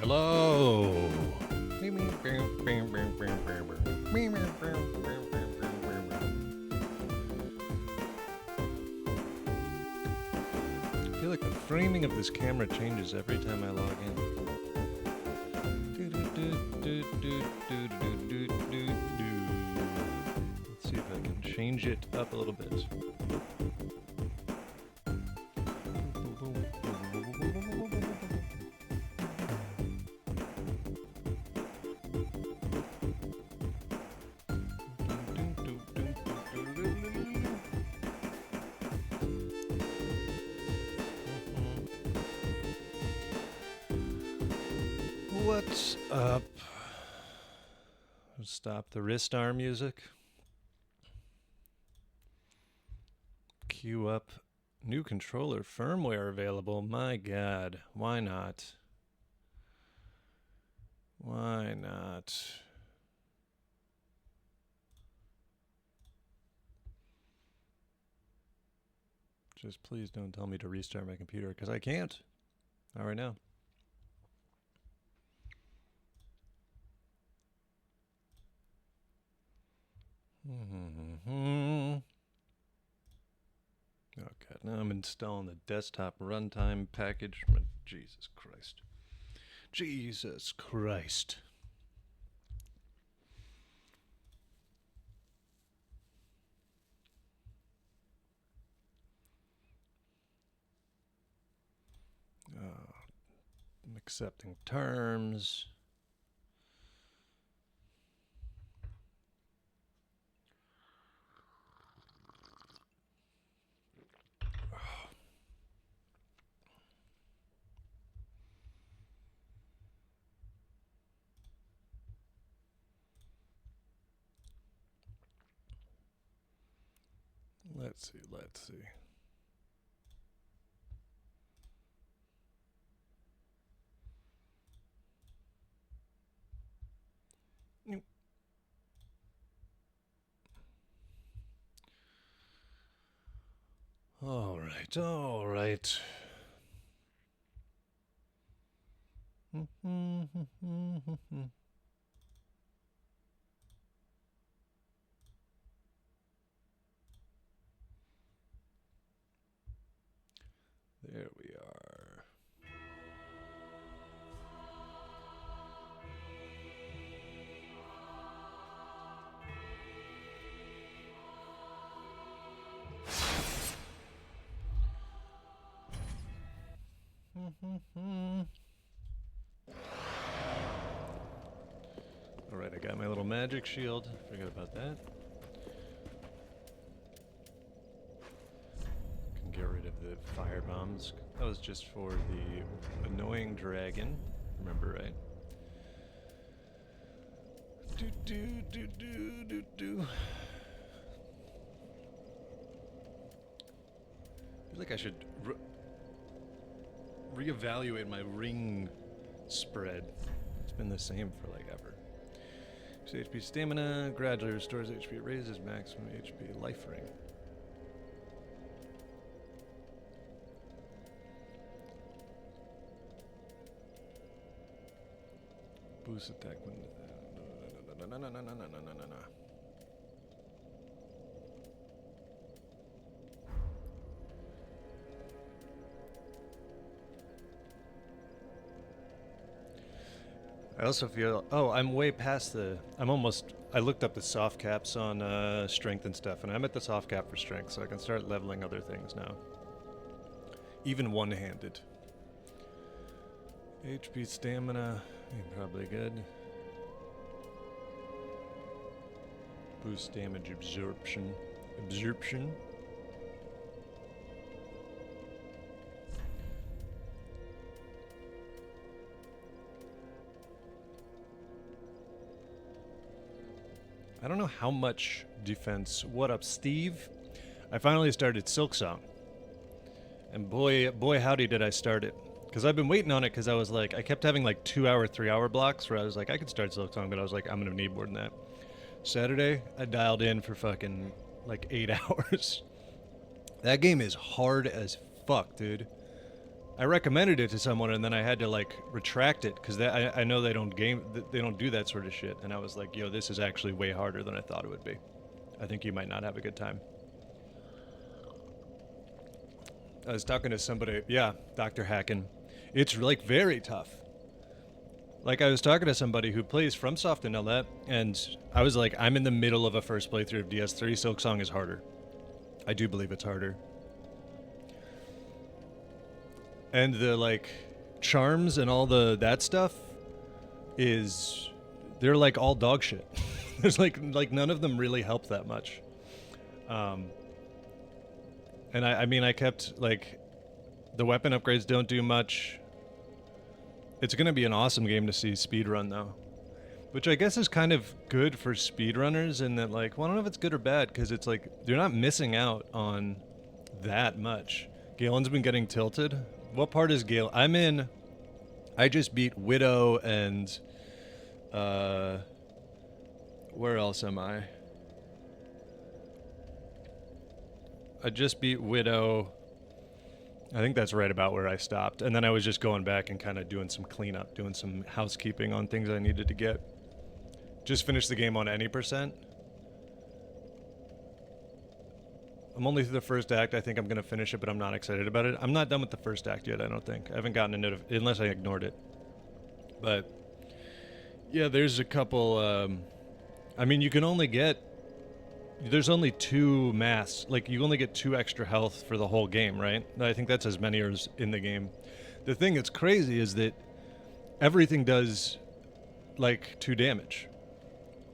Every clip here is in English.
Hello. I feel like the framing of this camera changes every time I log in. Let's see if I can change it up a little bit. What's up? Stop the wrist arm music. Queue up new controller firmware available. My God, why not? Why not? Just please don't tell me to restart my computer, because I can't. Not right now. Oh God, now I'm installing the desktop runtime package. Jesus Christ. Jesus Christ. I'm accepting terms. Let's see. All right. There we are. All right, I got my little magic shield. Forgot about that. Can get rid of the fire bombs. That was just for the annoying dragon. Remember, right? Do. I feel like I should reevaluate my ring spread. It's been the same for like ever. So HP stamina gradually restores HP. It raises maximum HP life ring. Boost attack when. No. I also feel, I'm way past I looked up the soft caps on strength and stuff, and I'm at the soft cap for strength, so I can start leveling other things now. Even one-handed. HP stamina, probably good. Boost damage absorption. I don't know how much defense. What up, Steve? I finally started Silk Song. And boy howdy did I start it. Because I've been waiting on it because I was like, I kept having like 2 hour, 3 hour blocks where I was like, I could start Silk Song, but I was like, I'm going to need more than that. Saturday, I dialed in for fucking like 8 hours. That game is hard as fuck, dude. I recommended it to someone and then I had to like retract it because I know they don't do that sort of shit. And I was like, yo, this is actually way harder than I thought it would be. I think you might not have a good time. I was talking to somebody, yeah, Dr. Hacken. It's like very tough. Like I was talking to somebody who plays FromSoft and all that, and I was like, I'm in the middle of a first playthrough of DS3. Silksong is harder. I do believe it's harder. And the like charms and all that stuff is they're like all dog shit. There's like none of them really help that much. And I mean I kept like the weapon upgrades don't do much. It's gonna be an awesome game to see speedrun though. Which I guess is kind of good for speedrunners in that like, well, I don't know if it's good or bad because it's like they're not missing out on that much. Galen's been getting tilted. What part is Gale? I'm in. I just beat Widow and where else am I? I just beat Widow. I think that's right about where I stopped. And then I was just going back and kind of doing some cleanup, doing some housekeeping on things I needed to get. Just finished the game on any %. I'm only through the first act. I think I'm going to finish it, but I'm not excited about it. I'm not done with the first act yet, I don't think. I haven't gotten a notification, unless I ignored it. But, yeah, there's a couple, I mean, you can only get, there's only 2 masks. Like, you only get 2 extra health for the whole game, right? I think that's as many as in the game. The thing that's crazy is that everything does, like, 2 damage.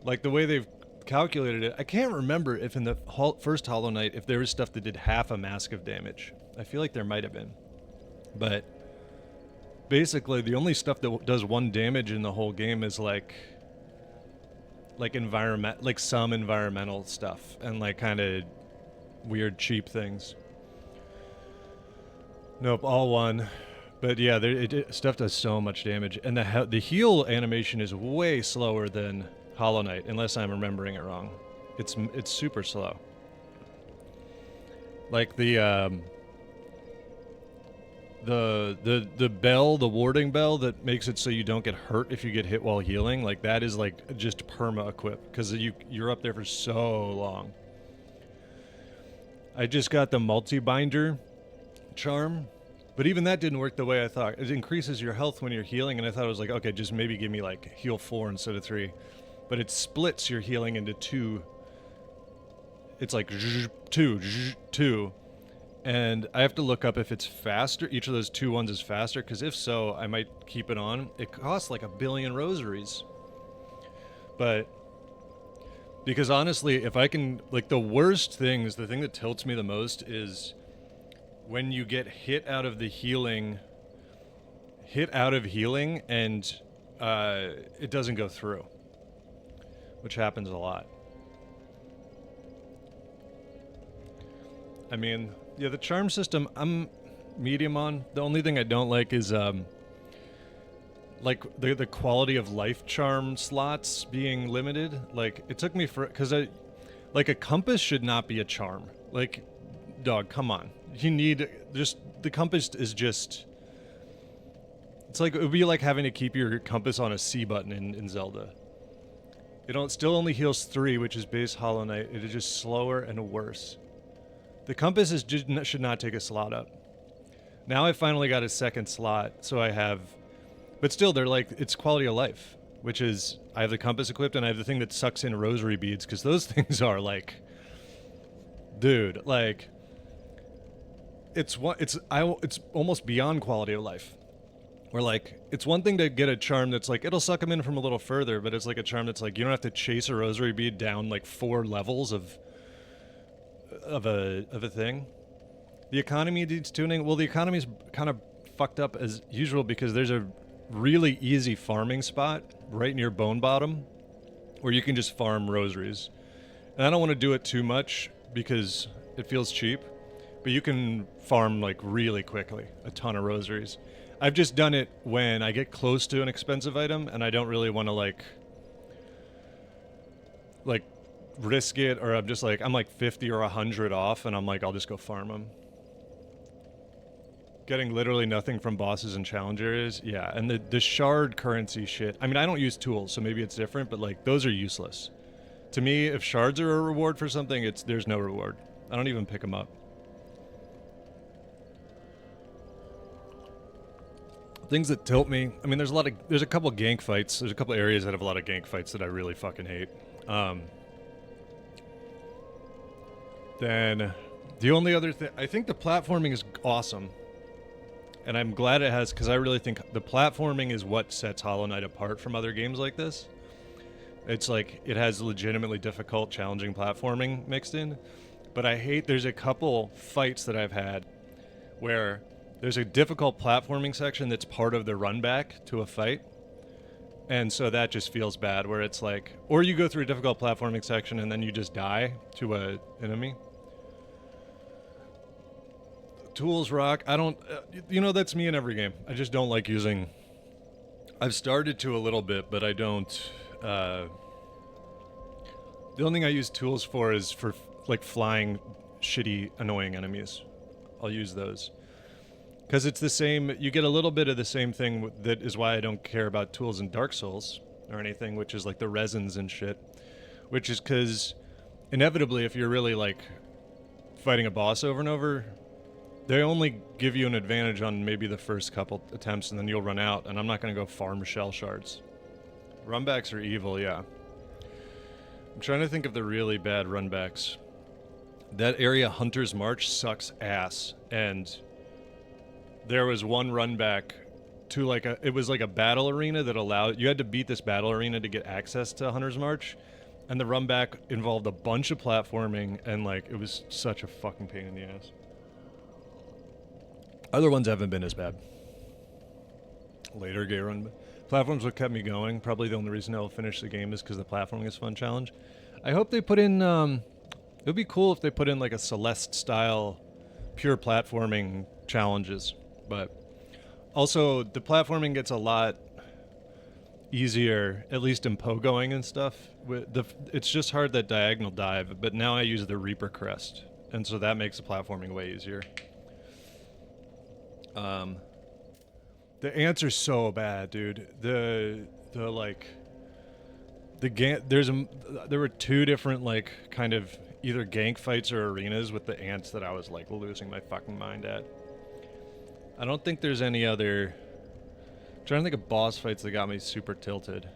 Like, the way they've calculated it, I can't remember if in the first Hollow Knight if there was stuff that did half a mask of damage. I feel like there might have been, but basically the only stuff that does 1 damage in the whole game is like environment, like some environmental stuff and like kind of weird cheap things. Nope, all 1. But yeah, stuff does so much damage, and the heal animation is way slower than Hollow Knight, unless I'm remembering it wrong. It's super slow. Like the bell, the warding bell that makes it so you don't get hurt if you get hit while healing, like that is like just perma equip because you're up there for so long. I just got the multi-binder charm, but even that didn't work the way I thought. It increases your health when you're healing, and I thought it was like, okay, just maybe give me like heal 4 instead of 3. But it splits your healing into 2. It's like 2. And I have to look up if it's faster. Each of those 2 ones is faster, because if so, I might keep it on. It costs like 1 billion rosaries. But because honestly, if I can, like the worst things, the thing that tilts me the most is when you get hit out of healing and it doesn't go through. Which happens a lot. I mean, yeah, the charm system, I'm medium on. The only thing I don't like is, like, the quality of life charm slots being limited. Like, it took me because like, a compass should not be a charm. Like, dog, come on. You need, the compass is just, it's like, it would be like having to keep your compass on a C button in Zelda. It still only heals 3, which is base Hollow Knight. It is just slower and worse. The compass should not take a slot up. Now I finally got a second slot, so I have... But still, they're like, it's quality of life, which is, I have the compass equipped, and I have the thing that sucks in rosary beads, because those things are like... Dude, like... It's almost beyond quality of life. Or like, it's one thing to get a charm that's like, it'll suck them in from a little further, but it's like a charm that's like, you don't have to chase a rosary bead down like 4 levels of a thing. The economy needs tuning. Well, the economy's kind of fucked up as usual because there's a really easy farming spot right near Bone Bottom where you can just farm rosaries. And I don't want to do it too much because it feels cheap, but you can farm like really quickly, a ton of rosaries. I've just done it when I get close to an expensive item and I don't really want to like risk it, or I'm just like, I'm like 50 or 100 off and I'm like, I'll just go farm them. Getting literally nothing from bosses and challenge areas. Yeah, and the shard currency shit. I mean, I don't use tools, so maybe it's different, but like those are useless. To me, if shards are a reward for something, there's no reward. I don't even pick them up. Things that tilt me. I mean, there's a couple gank fights. There's a couple areas that have a lot of gank fights that I really fucking hate. Then the only other thing, I think the platforming is awesome. And I'm glad it has, because I really think the platforming is what sets Hollow Knight apart from other games like this. It's like, it has legitimately difficult, challenging platforming mixed in. But I hate, there's a couple fights that I've had where there's a difficult platforming section that's part of the run back to a fight. And so that just feels bad, where it's like, or you go through a difficult platforming section and then you just die to a enemy. Tools rock. I don't, that's me in every game. I just don't like using, I've started to a little bit, but I don't, the only thing I use tools for is for like flying shitty, annoying enemies. I'll use those. Because it's the same, you get a little bit of the same thing that is why I don't care about tools in Dark Souls or anything, which is like the resins and shit. Which is because inevitably, if you're really like fighting a boss over and over, they only give you an advantage on maybe the first couple attempts, and then you'll run out, and I'm not going to go farm shell shards. Runbacks are evil, yeah. I'm trying to think of the really bad runbacks. That area, Hunter's March, sucks ass, and there was one runback to like it was like a battle arena that allowed, you had to beat this battle arena to get access to Hunter's March, and the runback involved a bunch of platforming, and like, it was such a fucking pain in the ass. Other ones haven't been as bad. Later gay run platforms what kept me going. Probably the only reason I'll finish the game is because the platforming is a fun challenge. I hope they put in, it would be cool if they put in like a Celeste style pure platforming challenges. But also the platforming gets a lot easier, at least in pogoing and stuff. It's just hard that diagonal dive, but now I use the Reaper Crest, and so that makes the platforming way easier. The ants are so bad, dude. There were two different like kind of either gank fights or arenas with the ants that I was like losing my fucking mind at. I don't think there's any other, I'm trying to think of boss fights that got me super tilted.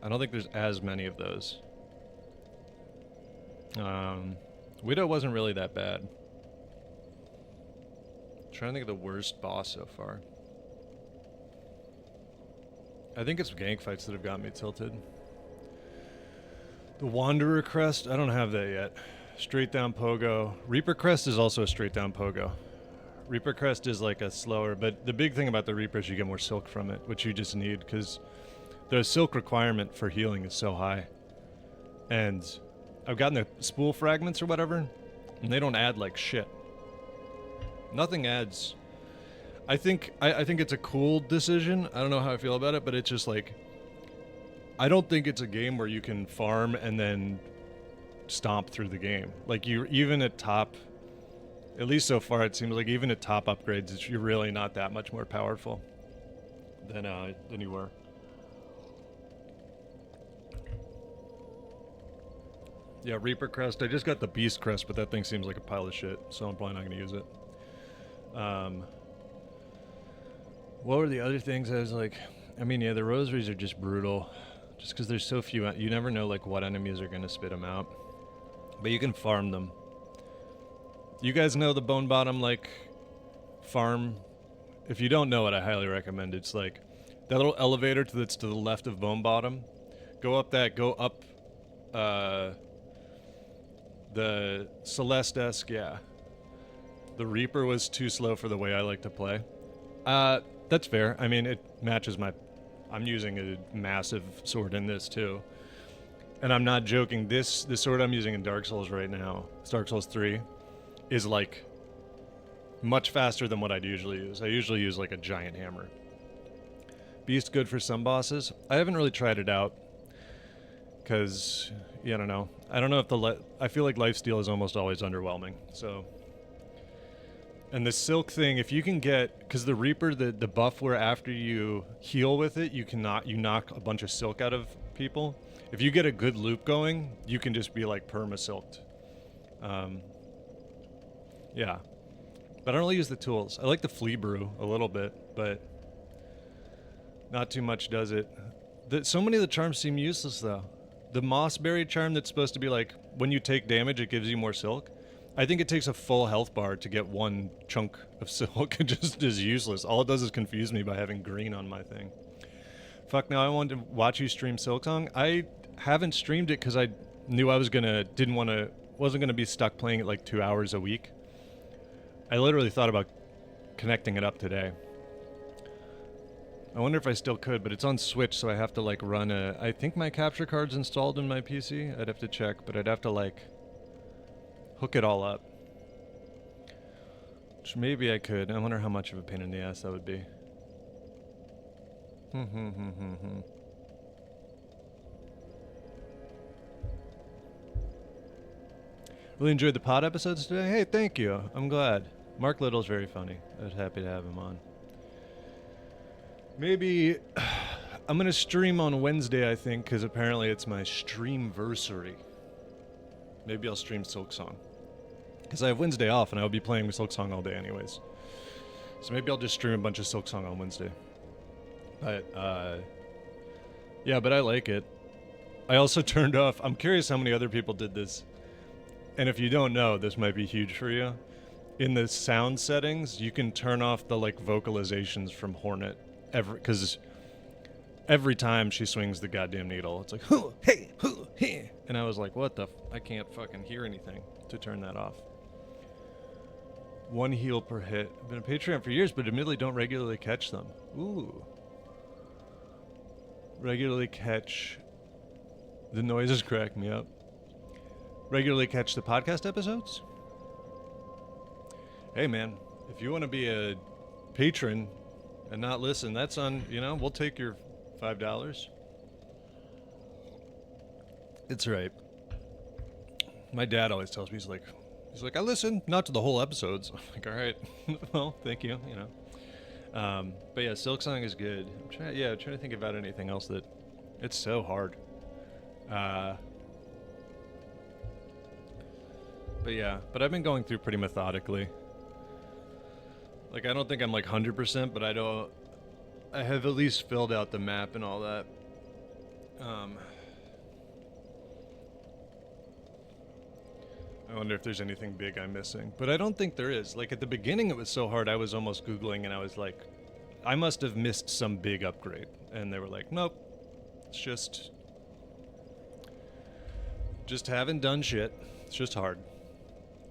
I don't think there's as many of those. Widow wasn't really that bad. I'm trying to think of the worst boss so far. I think it's gank fights that have got me tilted. The Wanderer Crest, I don't have that yet. Straight down pogo. Reaper Crest is also a straight down pogo. Reaper Crest is like a slower, but the big thing about the Reaper is you get more silk from it, which you just need because the silk requirement for healing is so high. And I've gotten the spool fragments or whatever, and they don't add like shit. Nothing adds. I think it's a cool decision. I don't know how I feel about it, but it's just like, I don't think it's a game where you can farm and then stomp through the game. Like you, even at top, at least so far, it seems like even at top upgrades, you're really not that much more powerful than you were. Yeah, Reaper Crest. I just got the Beast Crest, but that thing seems like a pile of shit, so I'm probably not going to use it. What were the other things I was like, I mean, yeah, the rosaries are just brutal. Just because there's so few, you never know like what enemies are going to spit them out. But you can farm them. You guys know the Bone Bottom like farm? If you don't know it, I highly recommend it. It's like that little elevator that's to the left of Bone Bottom. Go up the Celeste-esque, yeah. The Reaper was too slow for the way I like to play. That's fair. I mean, it matches I'm using a massive sword in this too. And I'm not joking. The sword I'm using in Dark Souls right now, Dark Souls 3, is like much faster than what I'd usually use. I usually use like a giant hammer. Beast good for some bosses. I haven't really tried it out because, yeah, I don't know. I don't know if I feel like lifesteal is almost always underwhelming. So And the silk thing, if you can get, because the Reaper, the buff where after you heal with it, you knock a bunch of silk out of people. If you get a good loop going, you can just be like perma-silked. Yeah. But I don't really use the tools. I like the flea brew a little bit, but not too much does it. So many of the charms seem useless though. The mossberry charm that's supposed to be like, when you take damage, it gives you more silk. I think it takes a full health bar to get one chunk of silk. It just is useless. All it does is confuse me by having green on my thing. Fuck, now I wanted to watch you stream Silksong. I haven't streamed it because I knew I wasn't gonna be stuck playing it like 2 hours a week. I literally thought about connecting it up today. I wonder if I still could, but it's on Switch, so I have to like run I think my capture card's installed in my PC. I'd have to check, but I'd have to like hook it all up. Which maybe I could. I wonder how much of a pain in the ass that would be. Really enjoyed the pod episodes today. Hey, thank you. I'm glad. Mark Little's very funny. I was happy to have him on. Maybe I'm going to stream on Wednesday, I think, because apparently it's my streamversary. Maybe I'll stream Silksong. Because I have Wednesday off, and I'll be playing Silksong all day anyways. So maybe I'll just stream a bunch of Silksong on Wednesday. But, yeah, but I like it. I also turned off... I'm curious how many other people did this. And if you don't know, this might be huge for you. In the sound settings, you can turn off the, like, vocalizations from Hornet. Because every time she swings the goddamn needle, it's like, hoo, hey, hoo, hey. And I was like, what the I can't fucking hear anything to turn that off. 1 heal per hit. I've been a Patreon for years, but admittedly don't regularly catch them. Ooh. Regularly catch... The noises crack me up. Regularly catch the podcast episodes? Hey, man. If you want to be a patron and not listen, that's on, we'll take your $5. It's right. My dad always tells me, he's like, I listen, not to the whole episodes. I'm like, all right, well, thank you, But yeah, Silksong is good. I'm trying to think about anything else that, it's so hard. But I've been going through pretty methodically. Like, I don't think I'm like 100%, but I have at least filled out the map and all that. I wonder if there's anything big I'm missing. But I don't think there is. Like, at the beginning, it was so hard, I was almost Googling, and I was like, I must have missed some big upgrade. And they were like, nope. It's just haven't done shit. It's just hard.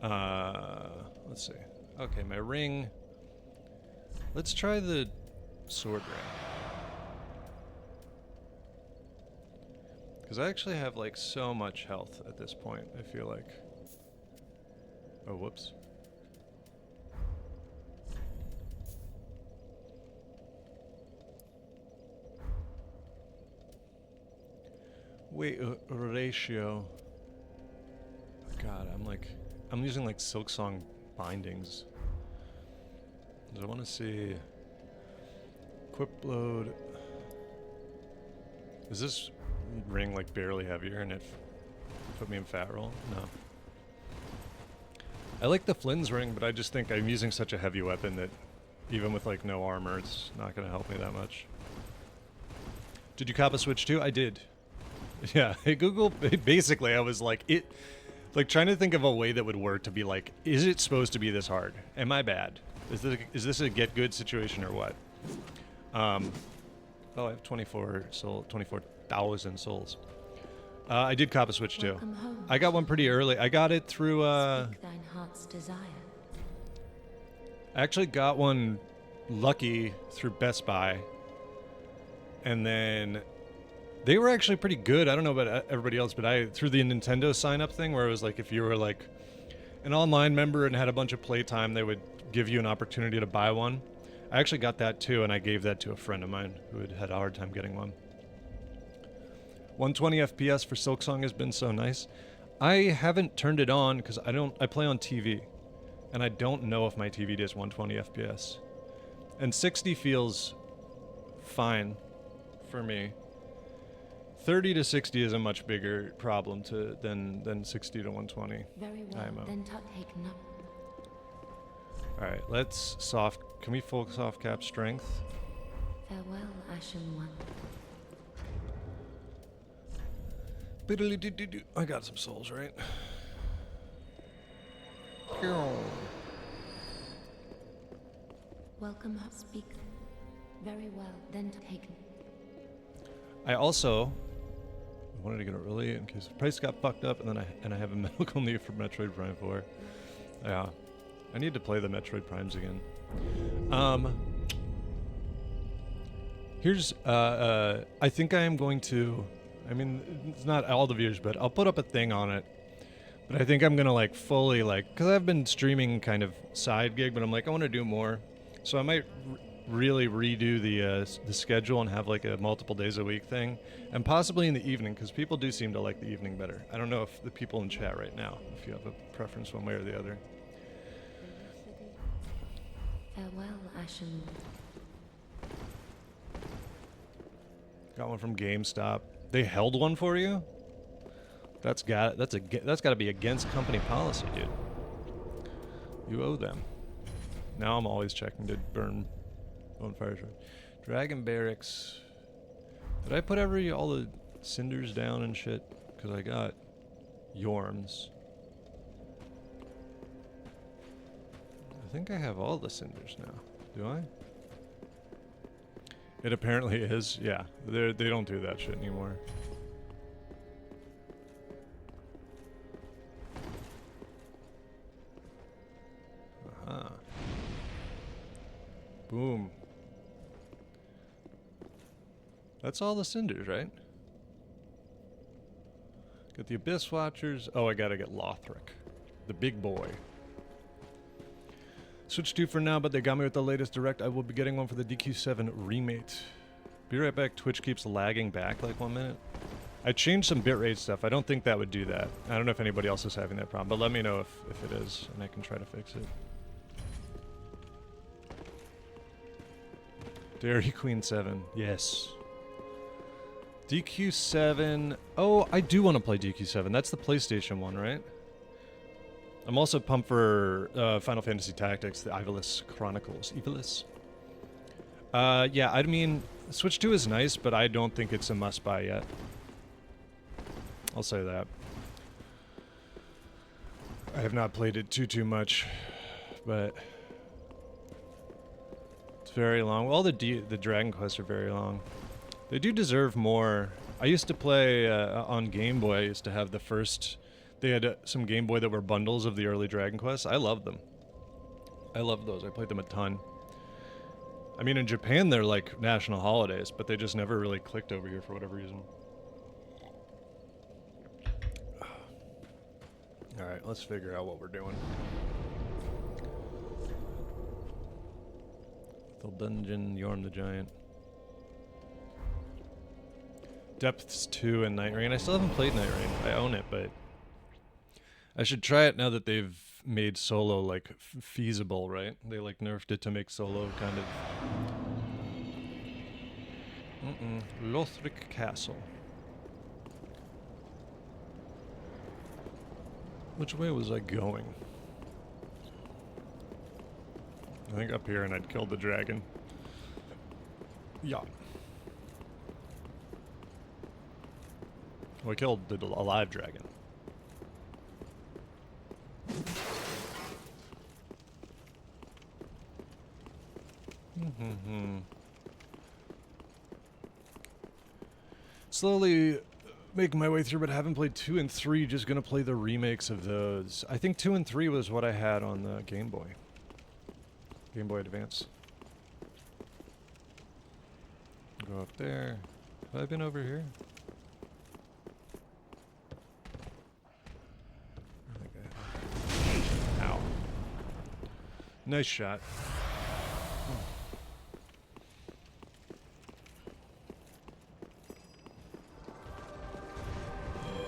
Let's see. Okay, my ring. Let's try the sword ring. Because I actually have, like, so much health at this point, I feel like. Oh, whoops. Weight ratio. God, I'm using like Silksong bindings. I want to see equip load. Is this ring like barely heavier and it put me in fat roll? No. I like the Flynn's ring, but I just think I'm using such a heavy weapon that even with like no armor, it's not going to help me that much. Did you cop a Switch too? I did. Yeah, hey Google, basically I was like, trying to think of a way that would work to be like, is it supposed to be this hard? Am I bad? Is this a get good situation or what? Oh, I have 24,000 souls. I did cop a Switch too. I got one pretty early. I got it through, I actually got one lucky through Best Buy. And then they were actually pretty good. I don't know about everybody else, but through the Nintendo sign-up thing where it was like if you were like an online member and had a bunch of playtime, they would give you an opportunity to buy one. I actually got that too, and I gave that to a friend of mine who had a hard time getting one. 120 FPS for Silksong has been so nice. I haven't turned it on because I play on TV. And I don't know if my TV does 120 FPS. And 60 feels fine for me. 30 to 60 is a much bigger problem than 60 to 120. Very well, IMO. then taken up. Alright, let's soft... Can we full soft cap strength? Farewell, Ashen One. I got some souls, right? Welcome, speak. Very well, then taken. I also wanted to get it early in case the price got fucked up, and then I have a medical need for Metroid Prime 4. Yeah, I need to play the Metroid Primes again. Here's I think I am going to. I mean, it's not all the views, but I'll put up a thing on it. But I think I'm gonna like fully like, cause I've been streaming kind of side gig, but I'm like I want to do more, so I might really redo the schedule and have like a multiple days a week thing, and possibly in the evening, because people do seem to like the evening better. I don't know if the people in chat right now, if you have a preference one way or the other. Farewell, Ashen. Got one from GameStop. They held one for you? That's got to be against company policy, dude. You owe them. Now I'm always checking to burn bonfires. Dragon Barracks. Did I put all the cinders down and shit? Because I got Yorms. I think I have all the cinders now. Do I? It apparently is. Yeah, they don't do that shit anymore. Uh-huh. Boom. That's all the cinders, right? Got the Abyss Watchers. Oh, I gotta get Lothric, the big boy. Switch 2 for now, but they got me with the latest direct. I will be getting one for the DQ7 remate. Be right back. Twitch keeps lagging back like 1 minute. I changed some bitrate stuff. I don't think that would do that. I don't know if anybody else is having that problem, but let me know if it is, and I can try to fix it. Dairy Queen 7. Yes. DQ7. Oh, I do want to play DQ7. That's the PlayStation one, right? I'm also pumped for Final Fantasy Tactics, the Ivalice Chronicles. Ivalice? Yeah, I mean, Switch 2 is nice, but I don't think it's a must-buy yet. I'll say that. I have not played it too much, but it's very long. All the Dragon Quests are very long. They do deserve more. I used to play on Game Boy. I used to have the first... They had some Game Boy that were bundles of the early Dragon Quests. I loved them. I loved those. I played them a ton. I mean, in Japan, they're like national holidays, but they just never really clicked over here for whatever reason. Alright, let's figure out what we're doing. The Dungeon, Yorm the Giant. Depths 2 and Night Rain. I still haven't played Night Rain. I own it, but... I should try it now that they've made solo, like, feasible, right? They, like, nerfed it to make solo kind of... Lothric Castle. Which way was I going? I think up here and I'd killed the dragon. Yeah. Well, I killed the alive dragon. Slowly making my way through, but haven't played 2 and 3. Just gonna play the remakes of those. I think 2 and 3 was what I had on the Game Boy. Game Boy Advance. Go up there. Have I been over here? I think I have. Ow. Nice shot.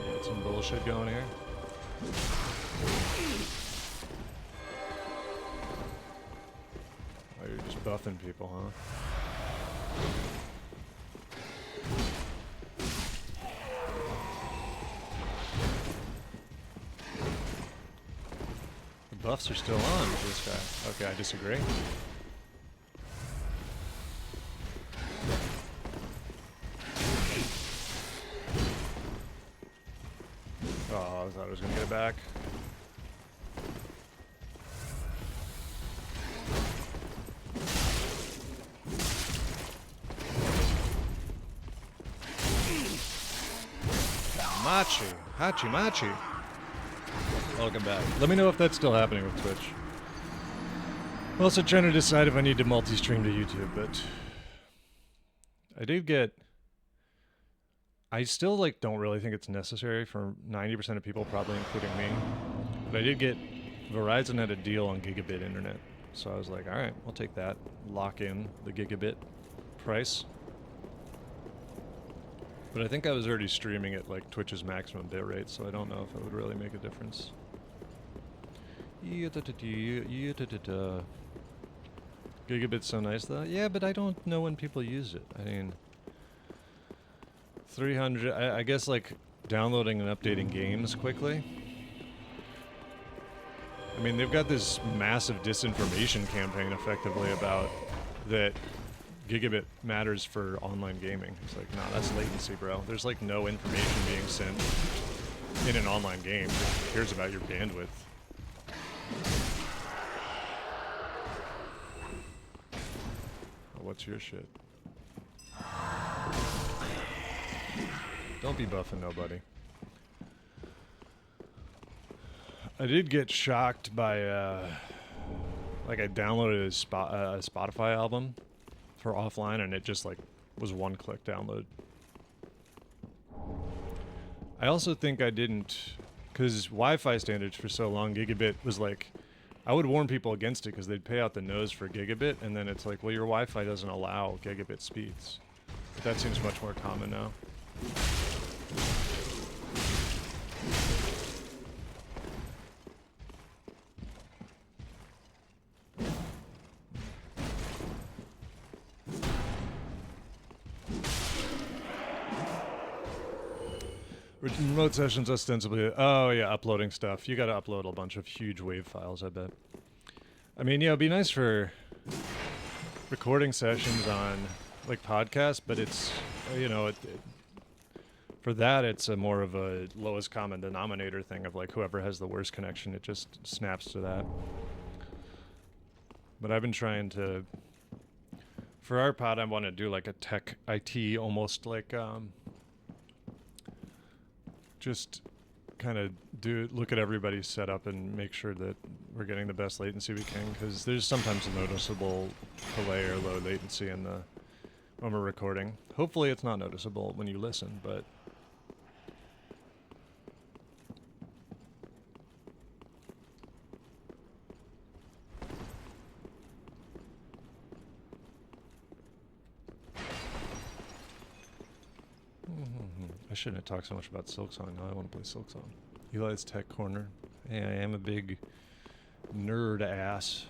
Got some bullshit going here. buffing people, huh? The buffs are still on for this guy. Okay, I disagree. Oh, I thought I was gonna get it back. Machi. Hachi Machi. Welcome back. Let me know if that's still happening with Twitch. I'm also trying to decide if I need to multi-stream to YouTube, but I did get... I still like don't really think it's necessary for 90% of people, probably including me. But I did get... Verizon had a deal on gigabit internet. So I was like, alright, I'll take that. Lock in the gigabit price. But I think I was already streaming at like Twitch's maximum bitrate, so I don't know if it would really make a difference. Gigabit's so nice though. Yeah, but I don't know when people use it. I mean, 300, I guess like downloading and updating games quickly. I mean, they've got this massive disinformation campaign effectively about that gigabit matters for online gaming. It's like, nah, that's latency, bro. There's like no information being sent in an online game. Who cares about your bandwidth? What's your shit? Don't be buffing nobody. I did get shocked by, like I downloaded a Spotify album for offline and it just like was one-click download. I also think I didn't, because Wi-Fi standards for so long, gigabit was like, I would warn people against it because they'd pay out the nose for gigabit and then it's like, well, your Wi-Fi doesn't allow gigabit speeds. But that seems much more common now. Remote sessions ostensibly. Oh yeah, uploading stuff. You gotta upload a bunch of huge WAV files, I bet. I mean, yeah, it'd be nice for recording sessions on like podcasts, but it's, you know, for that it's a more of a lowest common denominator thing of like whoever has the worst connection, it just snaps to that. But I've been trying to, for our pod, I want to do like a tech IT, almost like just kind of look at everybody's setup and make sure that we're getting the best latency we can, because there's sometimes a noticeable delay or low latency in the when we're recording. Hopefully it's not noticeable when you listen, but I shouldn't have talked so much about Silksong. Now I want to play Silksong. Eli's Tech Corner. Hey, I am a big nerd ass.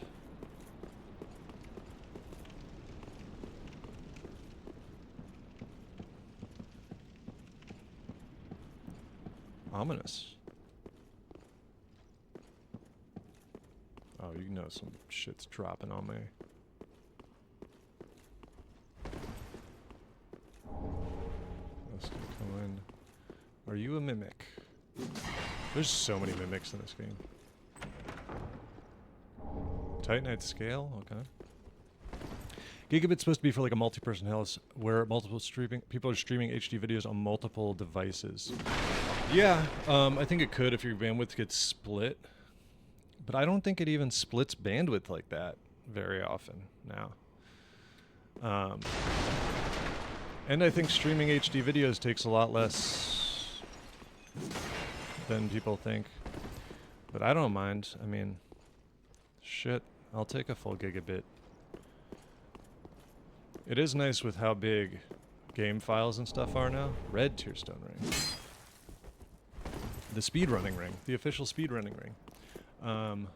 Ominous. Oh, you know some shit's dropping on me. Come in. Are you a mimic? There's so many mimics in this game. Titanite scale? Okay. Gigabit's supposed to be for like a multi-person house where people are streaming HD videos on multiple devices. Yeah, I think it could if your bandwidth gets split. But I don't think it even splits bandwidth like that very often now. And I think streaming HD videos takes a lot less than people think. But I don't mind. I mean, shit, I'll take a full gigabit. It is nice with how big game files and stuff are now. Red Tearstone Ring. The speedrunning ring. The official speedrunning ring. Oh,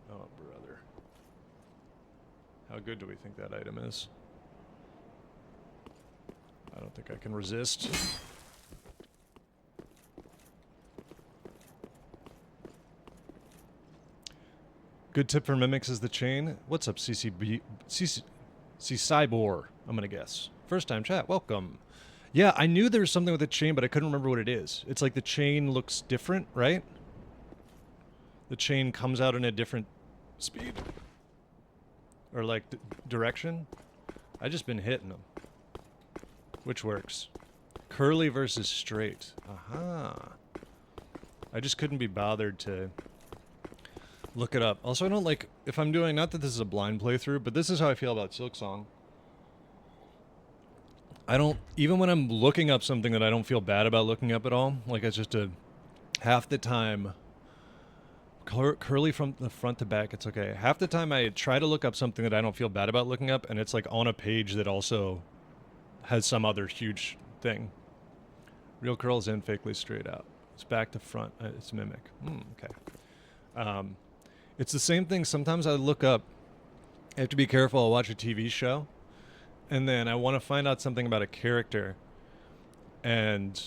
brother. How good do we think that item is? I don't think I can resist. Good tip for mimics is the chain. What's up, Cybor? I'm gonna guess. First time chat. Welcome. Yeah, I knew there was something with the chain, but I couldn't remember what it is. It's like the chain looks different, right? The chain comes out in a different speed. Or like direction. I just been hitting them. Which works. Curly versus straight. Aha. I just couldn't be bothered to look it up. Also, I don't like, if I'm doing, not that this is a blind playthrough, but this is how I feel about Silksong. I don't, even when I'm looking up something that I don't feel bad about looking up at all, like it's just half the time, curly from the front to back, it's okay. Half the time I try to look up something that I don't feel bad about looking up, and it's like on a page that also has some other huge thing. Real curls in, fakely straight out. It's back to front. It's mimic. Okay. It's the same thing. Sometimes I look up. I have to be careful. I'll watch a TV show, and then I want to find out something about a character. And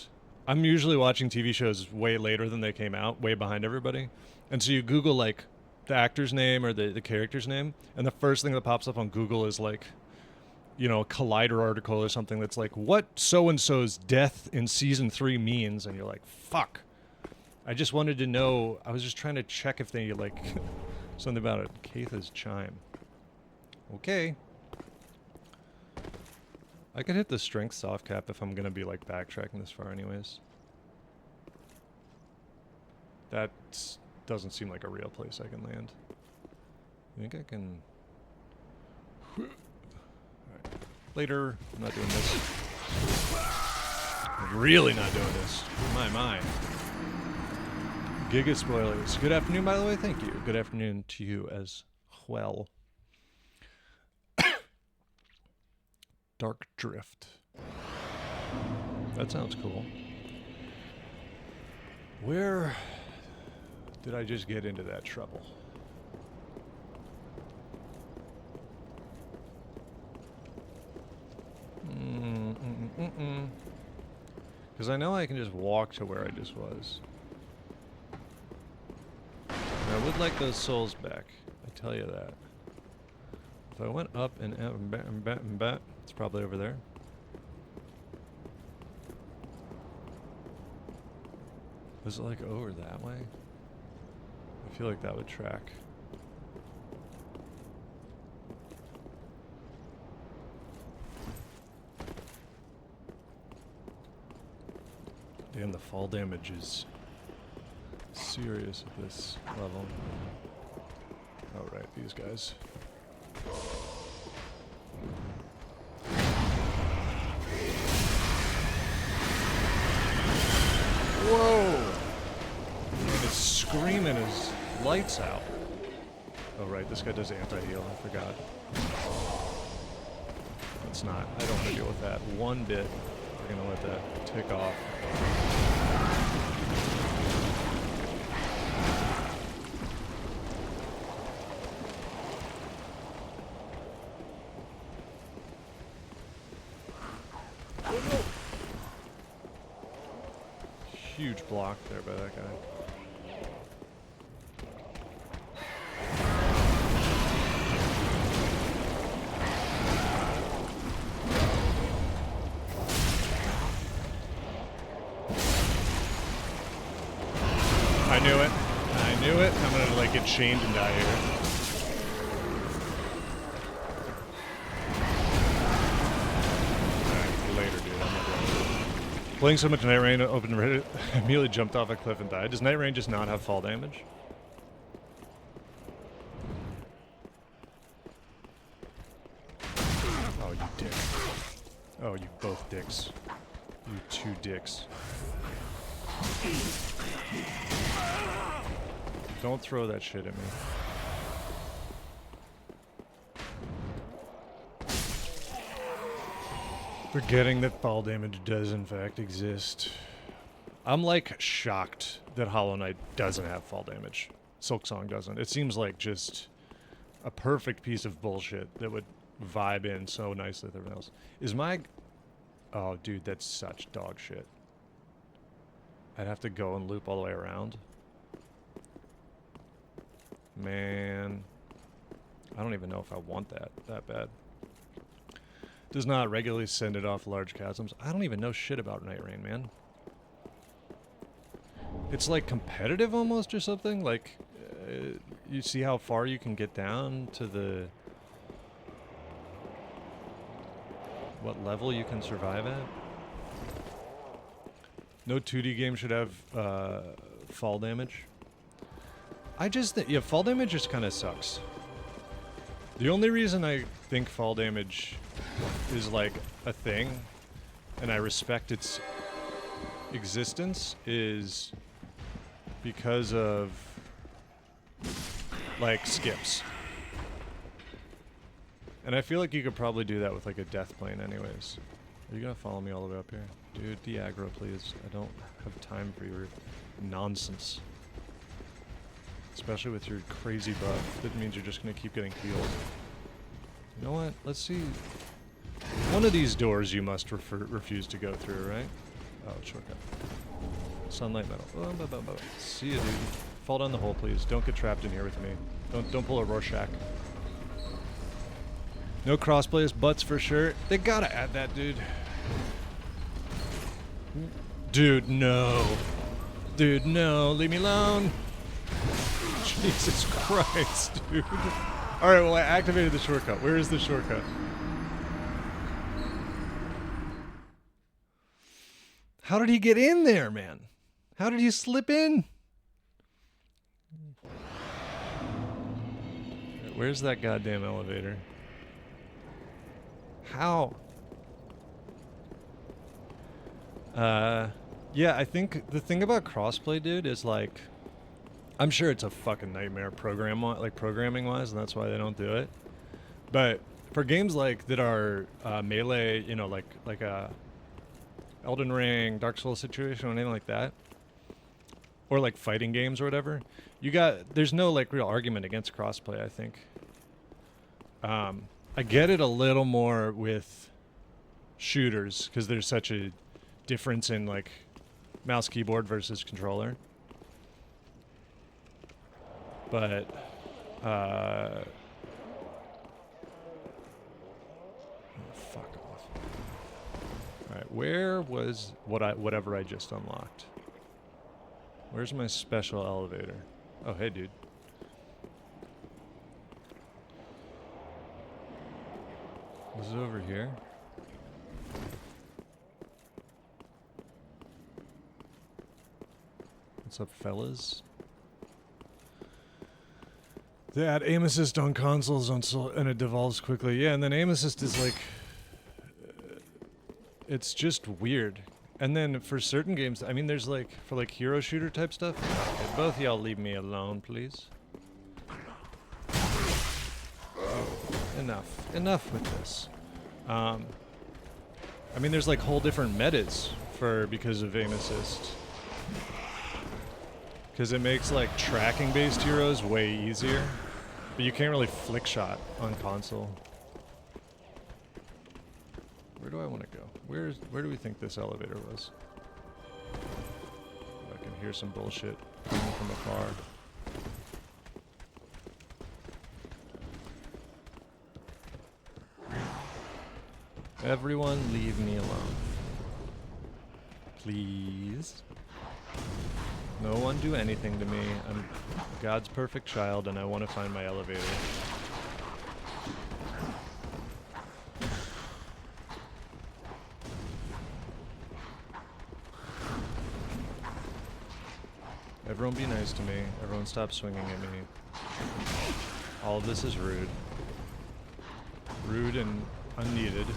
I'm usually watching TV shows way later than they came out, way behind everybody. And so you Google like the actor's name or the character's name, and the first thing that pops up on Google is like, you know, a Collider article or something that's like, what so-and-so's death in season 3 means. And you're like, fuck. I just wanted to know, I was just trying to check if they, like, something about it. Katha's chime. Okay. I could hit the strength soft cap if I'm going to be, like, backtracking this far anyways. That doesn't seem like a real place I can land. I think I can... Alright. Later. I'm not doing this. I'm really not doing this. My. Giga spoilers. Good afternoon, by the way. Thank you. Good afternoon to you as well. Dark Drift. That sounds cool. Where did I just get into that trouble? Because I know I can just walk to where I just was. I would like those souls back. I tell you that. If I went up and back, it's probably over there. Was it like over that way? I feel like that would track. Damn, the fall damage is serious at this level. Oh, right, these guys. Whoa! He's screaming his lights out. Oh, right, this guy does anti-heal, I forgot. It's not. I don't want to deal with that one bit. We're gonna let that tick off. Huge block there by that guy. I knew it. I knew it. I'm gonna like get chained and die here. Alright, later, dude. I'm not doing it. Playing so much Night Rain, open Reddit, immediately jumped off a cliff and died. Does Night Rain just not have fall damage? Oh, you dick. Oh, you both dicks. You two dicks. Don't throw that shit at me. Forgetting that fall damage does in fact exist. I'm like shocked that Hollow Knight doesn't have fall damage. Silksong doesn't. It seems like just a perfect piece of bullshit that would vibe in so nicely with everything else. Is my... Oh, dude, that's such dog shit. I'd have to go and loop all the way around. Man. I don't even know if I want that bad. Does not regularly send it off large chasms. I don't even know shit about Night Rain, man. It's like competitive almost or something. Like, you see how far you can get down to the... what level you can survive at? No 2D game should have fall damage. I just think, yeah, fall damage just kind of sucks. The only reason I think fall damage is like a thing, and I respect its existence, is because of like skips. And I feel like you could probably do that with like a death plane anyways. Are you gonna follow me all the way up here? Dude, de-aggro please. I don't have time for your nonsense. Especially with your crazy buff. That means you're just gonna keep getting healed. You know what? Let's see. One of these doors you must refuse to go through, right? Oh, shortcut. Sunlight metal. Oh, see ya, dude. Fall down the hole, please. Don't get trapped in here with me. Don't pull a Rorschach. No crossplays, butts for sure. They gotta add that, dude. Dude, no. Dude, no. Leave me alone. Jesus Christ, dude. Alright, well, I activated the shortcut. Where is the shortcut? How did he get in there, man? How did he slip in? Where's that goddamn elevator? How? Yeah, I think the thing about crossplay, dude, is like, I'm sure it's a fucking nightmare programming-wise, and that's why they don't do it. But for games like that are melee, you know, like a Elden Ring, Dark Souls situation, or anything like that, or like fighting games or whatever, there's no like real argument against crossplay, I think. I get it a little more with shooters because there's such a difference in like mouse keyboard versus controller. But oh, fuck off. Alright, where was whatever I just unlocked? Where's my special elevator? Oh, hey, dude. This is over here. What's up, fellas? They add aim assist on consoles and it devolves quickly. Yeah, and then aim assist is like... it's just weird. And then for certain games, I mean, there's like, for like hero shooter type stuff. Okay, both y'all leave me alone, please. Enough with this. I mean, there's like whole different metas because of aim assist. Because it makes like tracking based heroes way easier. But you can't really flick shot on console. Where do I want to go? Where do we think this elevator was? I can hear some bullshit coming from afar. Everyone leave me alone. Please. No one do anything to me. I'm God's perfect child and I want to find my elevator. Everyone be nice to me. Everyone stop swinging at me. All of this is rude. Rude and unneeded.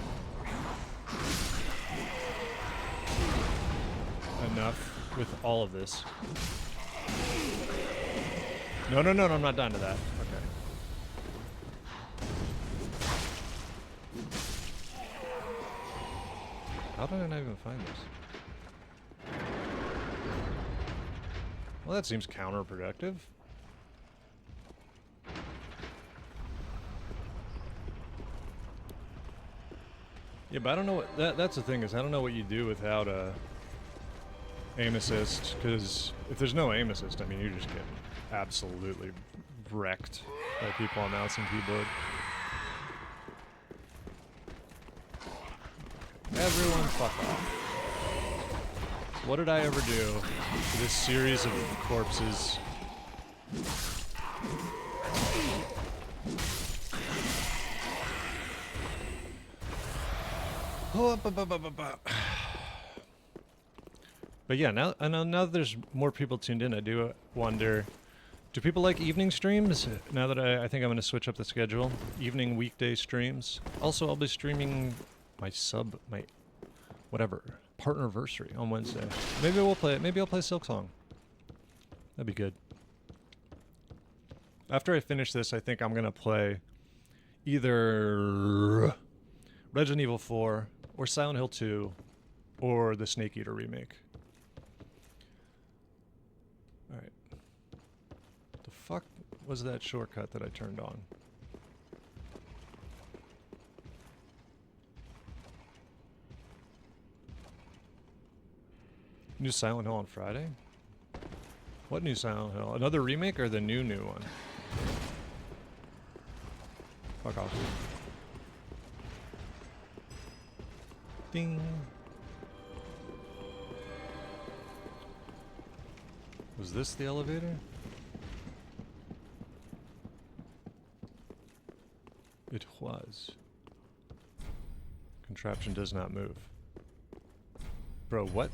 Enough with all of this. No, I'm not done to that. Okay. How did I not even find this? Well, that seems counterproductive. Yeah, but I don't know what that's the thing is I don't know what you do without a aim assist, because if there's no aim assist, I mean you just get absolutely wrecked by people on mouse and keyboard. Everyone fuck off. What did I ever do to this series of corpses? But yeah, now that there's more people tuned in, I do wonder, do people like evening streams? Now that I think I'm going to switch up the schedule. Evening weekday streams. Also, I'll be streaming my whatever, partnerversary on Wednesday. Maybe we'll play it. Maybe I'll play Silk Song. That'd be good. After I finish this, I think I'm going to play either Resident Evil 4 or Silent Hill 2 or the Snake Eater remake. Alright. The fuck was that shortcut that I turned on? New Silent Hill on Friday? What new Silent Hill? Another remake or the new one? Fuck off. Ding. Was this the elevator? It was. Contraption does not move. Bro, what?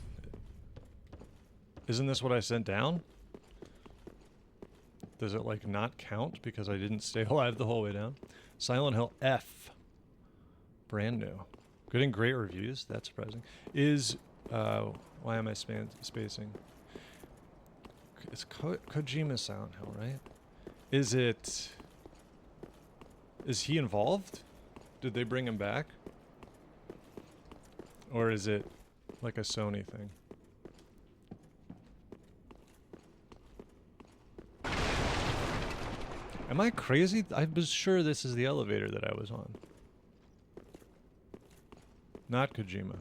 Isn't this what I sent down? Does it, like, not count because I didn't stay alive the whole way down? Silent Hill F. Brand new. Getting great reviews. That's surprising. Is, why am I spacing? It's Kojima's Silent Hill, right? Is he involved? Did they bring him back? Or is it like a Sony thing? Am I crazy? I was sure this is the elevator that I was on. Not Kojima.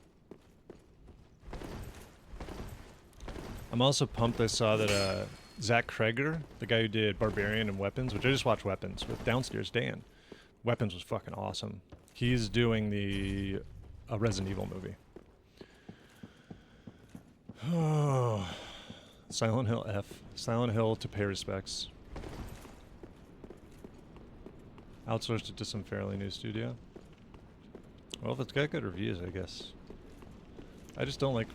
I'm also pumped I saw that Zach Kreger, the guy who did Barbarian and Weapons, which I just watched Weapons with Downstairs Dan. Weapons was fucking awesome. He's doing the Resident Evil movie. Oh, Silent Hill F. Silent Hill to pay respects. Outsourced it to some fairly new studio. Well, if it's got good reviews, I guess. I just don't like...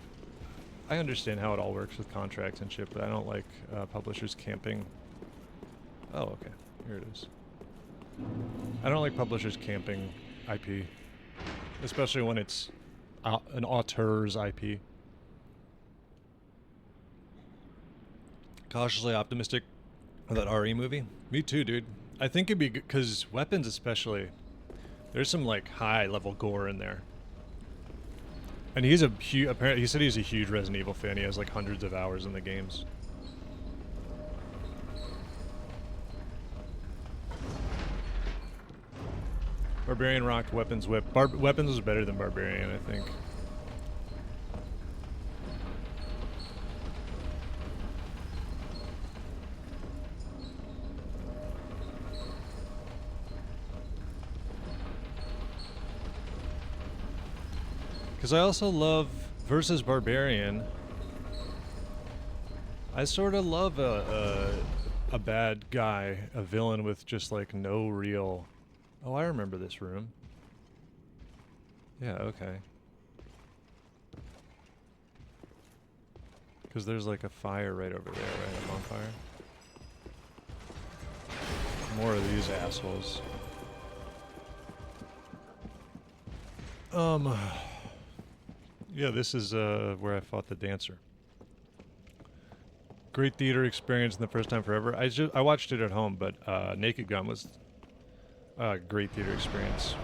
I understand how it all works with contracts and shit, but I don't like publishers camping. Oh, okay. Here it is. I don't like publishers camping IP. Especially when it's an auteur's IP. Cautiously optimistic of that RE movie. Me too, dude. I think it'd be good, because Weapons especially, there's some, like, high-level gore in there. And he's a huge, apparently, he said he's a huge Resident Evil fan. He has, like, hundreds of hours in the games. Barbarian rocked, Weapons whip. Weapons was better than Barbarian, I think. Because I also love versus Barbarian. I sort of love a bad guy, a villain with just like no real... Oh, I remember this room. Yeah, okay. Because there's like a fire right over there, right? A bonfire. More of these assholes. Yeah, this is where I fought the dancer. Great theater experience in the first time forever. I watched it at home, but Naked Gun was a great theater experience.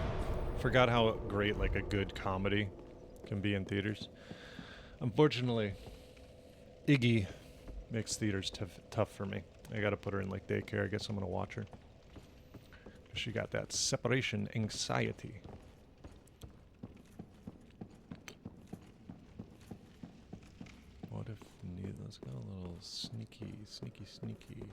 Forgot how great like a good comedy can be in theaters. Unfortunately, Iggy makes theaters tough for me. I gotta put her in like daycare. I guess I'm gonna watch her. She got that separation anxiety. Sneaky, sneaky, sneaky.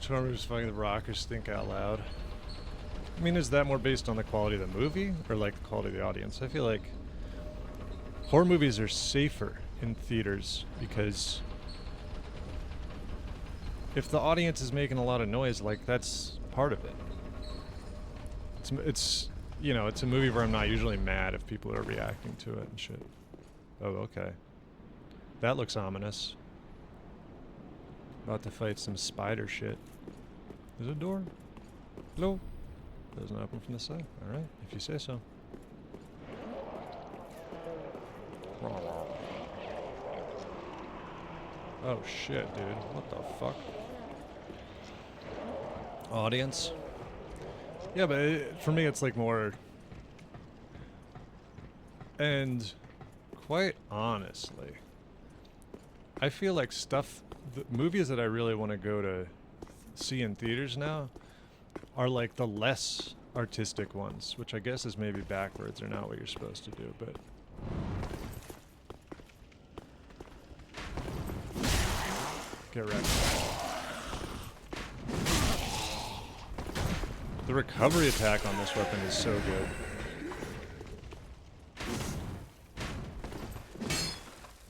Charmer just fucking the rockers think out loud. I mean, is that more based on the quality of the movie or like the quality of the audience? I feel like horror movies are safer in theaters because if the audience is making a lot of noise, like that's part of it. It's you know, it's a movie where I'm not usually mad if people are reacting to it and shit. Oh, okay. That looks ominous. About to fight some spider shit. There's a door. Hello? Doesn't open from the side. Alright, if you say so. Oh shit, dude. What the fuck? Audience? Yeah, but for me it's like more... And quite honestly, I feel like the movies that I really want to go to see in theaters now are like the less artistic ones, which I guess is maybe backwards or not what you're supposed to do, but... Get wrecked. The recovery attack on this weapon is so good.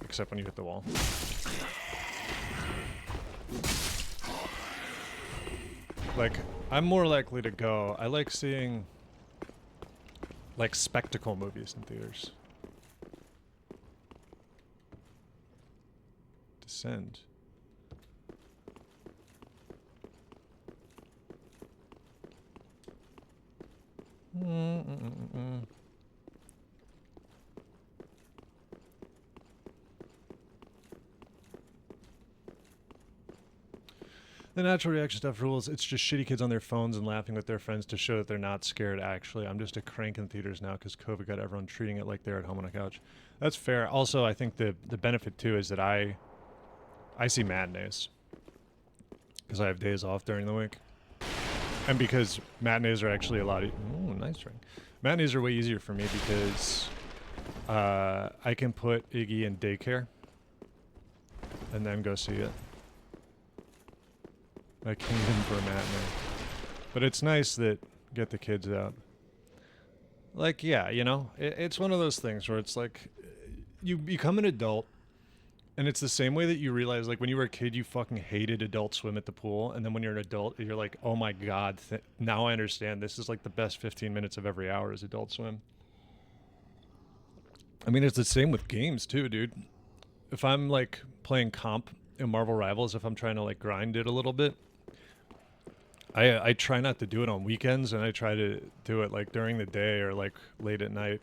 Except when you hit the wall. Like, I'm more likely to go. I like seeing, like, spectacle movies in theaters. Descend. The natural reaction stuff rules. It's just shitty kids on their phones and laughing with their friends to show that they're not scared, actually. I'm just a crank in theaters now because COVID got everyone treating it like they're at home on a couch. That's fair. Also, I think the benefit, too, is that I see matinees because I have days off during the week. And because matinees are actually a lot... Ooh, nice ring. Matinees are way easier for me because I can put Iggy in daycare and then go see it. I came in for a matinee. But it's nice that get the kids out. Like, yeah, you know, it's one of those things where it's like you become an adult and it's the same way that you realize, like, when you were a kid, you fucking hated Adult Swim at the pool. And then when you're an adult, you're like, oh my God, now I understand. This is like the best 15 minutes of every hour is Adult Swim. I mean, it's the same with games too, dude. If I'm like playing comp in Marvel Rivals, if I'm trying to like grind it a little bit, I try not to do it on weekends, and I try to do it like during the day or like late at night,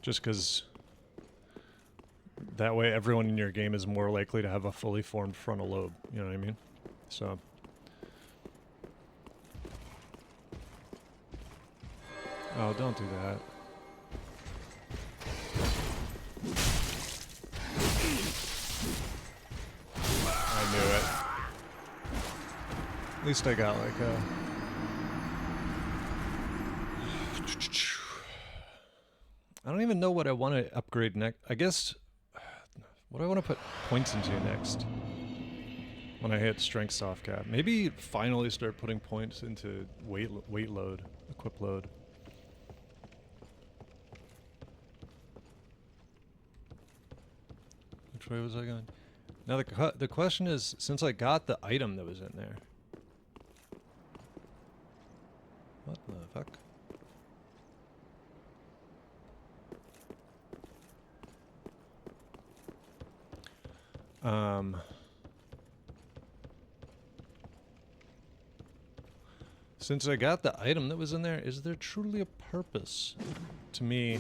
just because that way everyone in your game is more likely to have a fully formed frontal lobe. You know what I mean? So. Oh, don't do that. I knew it. At least I got like a... I don't even know what I want to upgrade next. I guess... What do I want to put points into next? When I hit strength soft cap. Maybe finally start putting points into weight load, equip load. Which way was I going? Now the question is, since I got the item that was in there. What the fuck? Since I got the item that was in there, is there truly a purpose to me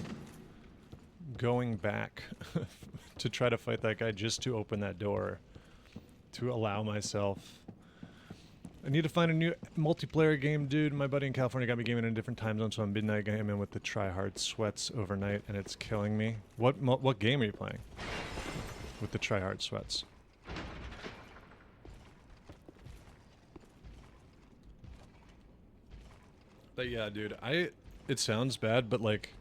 going back to try to fight that guy just to open that door to allow myself... I need to find a new multiplayer game, dude. My buddy in California got me gaming in a different time zone, so I'm midnight gaming with the try-hard sweats overnight, and it's killing me. What game are you playing with the try-hard sweats? But yeah, dude, it sounds bad, but like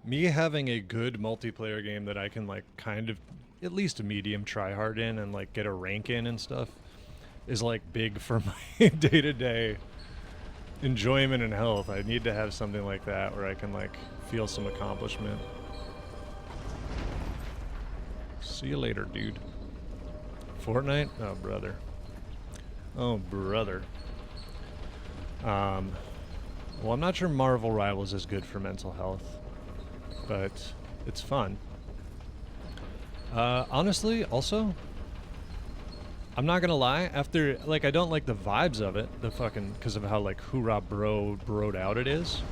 me having a good multiplayer game that I can like kind of at least a medium try hard in and like get a rank in and stuff is like big for my day-to-day enjoyment and health. I need to have something like that where I can like feel some accomplishment. See you later, dude. Fortnite? Oh, brother. Oh, brother. Well, I'm not sure Marvel Rivals is good for mental health, but it's fun. Honestly, also, I'm not gonna lie, after, like, I don't like the vibes of it, the fucking, because of how, like, hoorah broed out it is.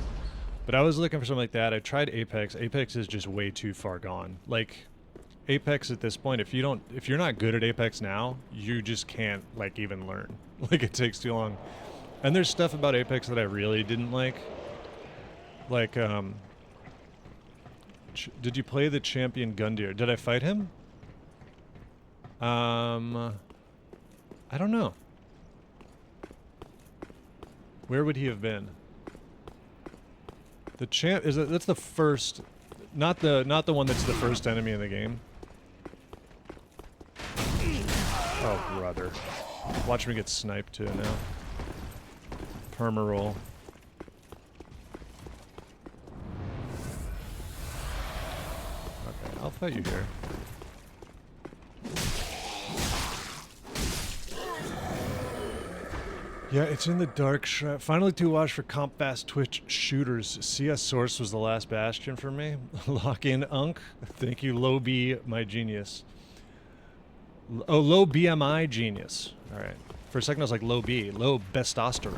But I was looking for something like that. I tried Apex. Apex is just way too far gone. Like, Apex at this point, if you're not good at Apex now, you just can't, like, even learn. Like, it takes too long. And there's stuff about Apex that I really didn't like. Like, did you play the champion Gundyr? Did I fight him? I don't know. Where would he have been? The champ that's the first, not the one that's the first enemy in the game. Oh, brother. Watch me get sniped too now. Permaroll. Okay, I'll fight you here. Yeah, it's in the dark. Finally to watch for comp fast Twitch shooters. CS Source was the last bastion for me. Lock in Unk. Thank you, Low B, my genius. Oh, Low BMI genius. All right. For a second I was like low B, low testosterone.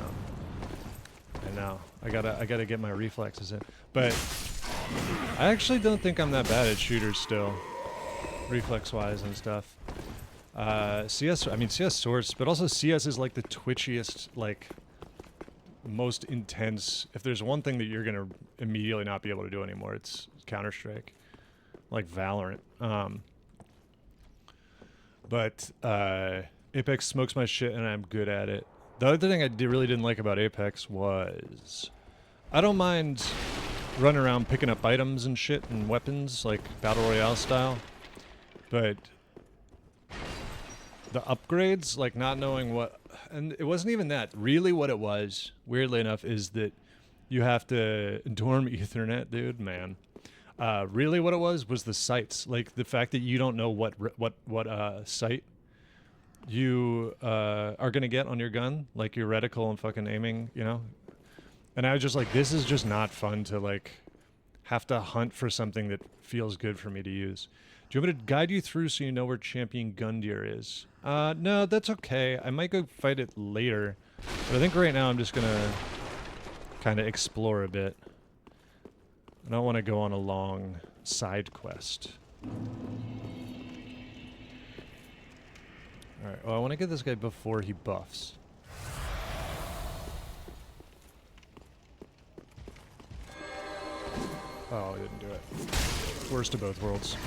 And now I gotta get my reflexes in. But I actually don't think I'm that bad at shooters still, reflex-wise and stuff. CS Source, but also CS is like the twitchiest, like most intense. If there's one thing that you're gonna immediately not be able to do anymore, it's Counter-Strike, like Valorant. But Apex smokes my shit and I'm good at it. The other thing I really didn't like about Apex was I don't mind running around picking up items and shit and weapons, like Battle Royale style, but the upgrades, like not knowing what, and it wasn't even that. Really what it was, weirdly enough, is that you have to dorm Ethernet, dude, man. Really what it was the sights. Like the fact that you don't know what sight you are gonna get on your gun, like your reticle and fucking aiming, you know? And I was just like, this is just not fun to like have to hunt for something that feels good for me to use. Do you want me to guide you through so you know where Champion Gundyr is? No, that's okay. I might go fight it later. But I think right now I'm just gonna kind of explore a bit. I don't want to go on a long side quest. Alright, well I want to get this guy before he buffs. Oh, I didn't do it. Worst of both worlds.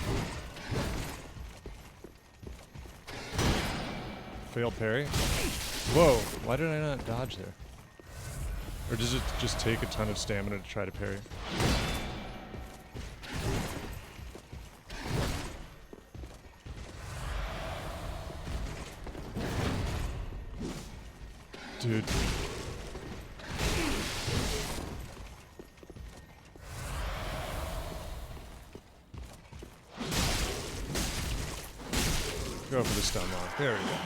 Failed parry. Whoa, why did I not dodge there? Or does it just take a ton of stamina to try to parry? Dude. Go for the stun lock. There we go.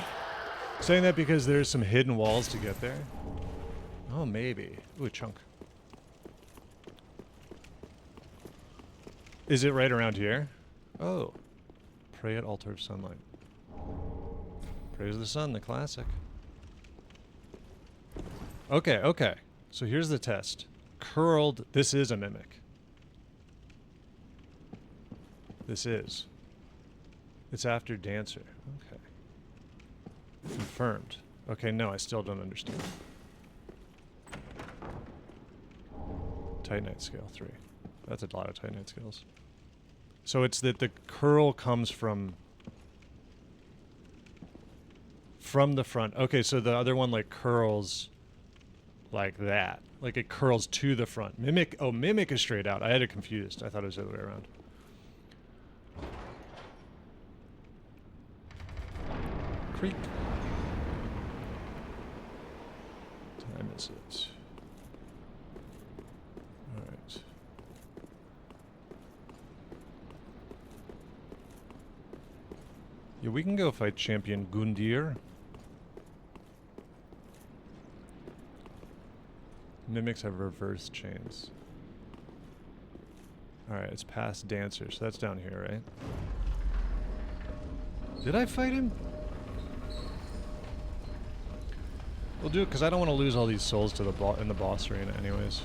Saying that because there's some hidden walls to get there. Oh, maybe. Ooh, a chunk. Is it right around here? Oh. Pray at altar of sunlight. Praise the sun, the classic. Okay, okay. So here's the test. Curled. This is a mimic. This is. It's after Dancer. Okay. Confirmed. Okay, no, I still don't understand. Titanite scale 3. That's a lot of Titanite scales. So it's that the curl comes from the front. Okay, so the other one like curls like that. Like it curls to the front. Mimic, oh, Mimic is straight out. I had it confused. I thought it was the other way around. Creep. Time is it? Alright. Yeah, we can go fight Champion Gundyr. Mimics have reverse chains. Alright, it's past Dancer, so that's down here, right? Did I fight him? We'll do it because I don't want to lose all these souls to the in the boss arena anyways.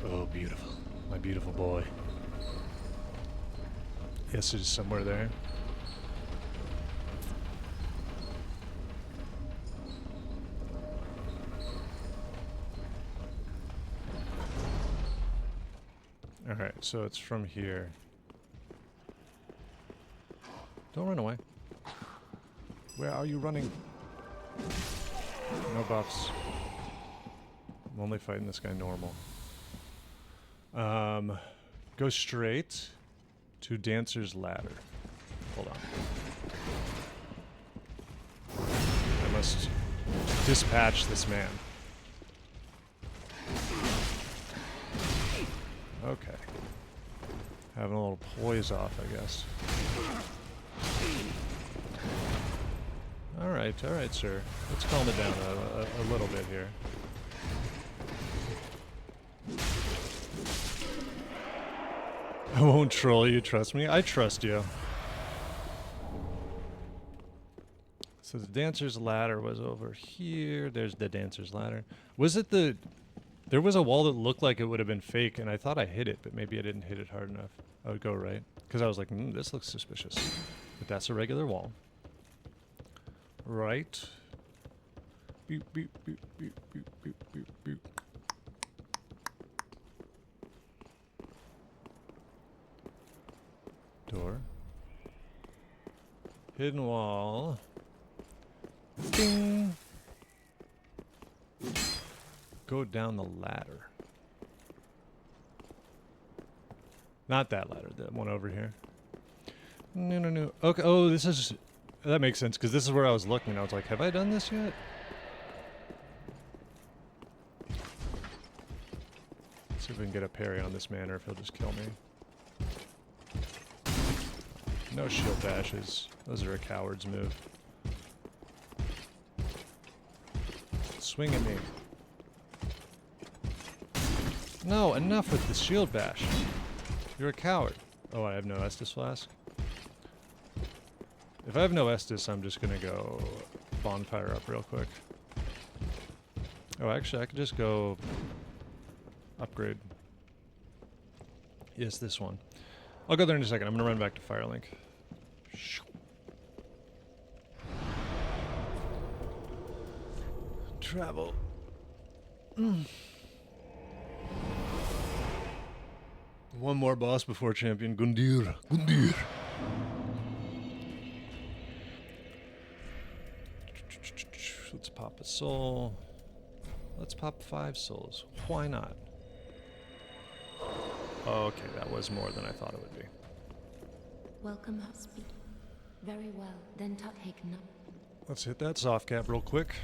Oh, beautiful. My beautiful boy. Yes, it's somewhere there. Alright, so it's from here. Don't run away. Where are you running? No buffs. I'm only fighting this guy normal. Go straight to Dancer's Ladder. Hold on. I must dispatch this man. Okay. Having a little poise off, I guess. Alright, sir. Let's calm it down a little bit here. I won't troll you, trust me. I trust you. So the Dancer's Ladder was over here. There's the Dancer's Ladder. Was it the... There was a wall that looked like it would have been fake, and I thought I hit it, but maybe I didn't hit it hard enough. I would go right. Because I was like, this looks suspicious. But that's a regular wall. Right. Beep, beep, beep, beep, beep, beep, beep, beep. Door. Hidden wall. Ding! Go down the ladder. Not that ladder, that one over here. No. Okay, oh, this is... That makes sense, because this is where I was looking. I was like, have I done this yet? Let's see if we can get a parry on this man, or if he'll just kill me. No shield bashes. Those are a coward's move. Swing at me. No, enough with the shield bash. You're a coward. Oh, I have no Estus Flask. If I have no Estus, I'm just gonna go bonfire up real quick. Oh, actually, I could just go upgrade. Yes, this one. I'll go there in a second. I'm gonna run back to Firelink. Travel. One more boss before Champion Gundyr. Let's pop a soul. Let's pop 5 souls. Why not? Okay, that was more than I thought it would be. Welcome up speed. Very well, then taken up. Let's hit that soft cap real quick.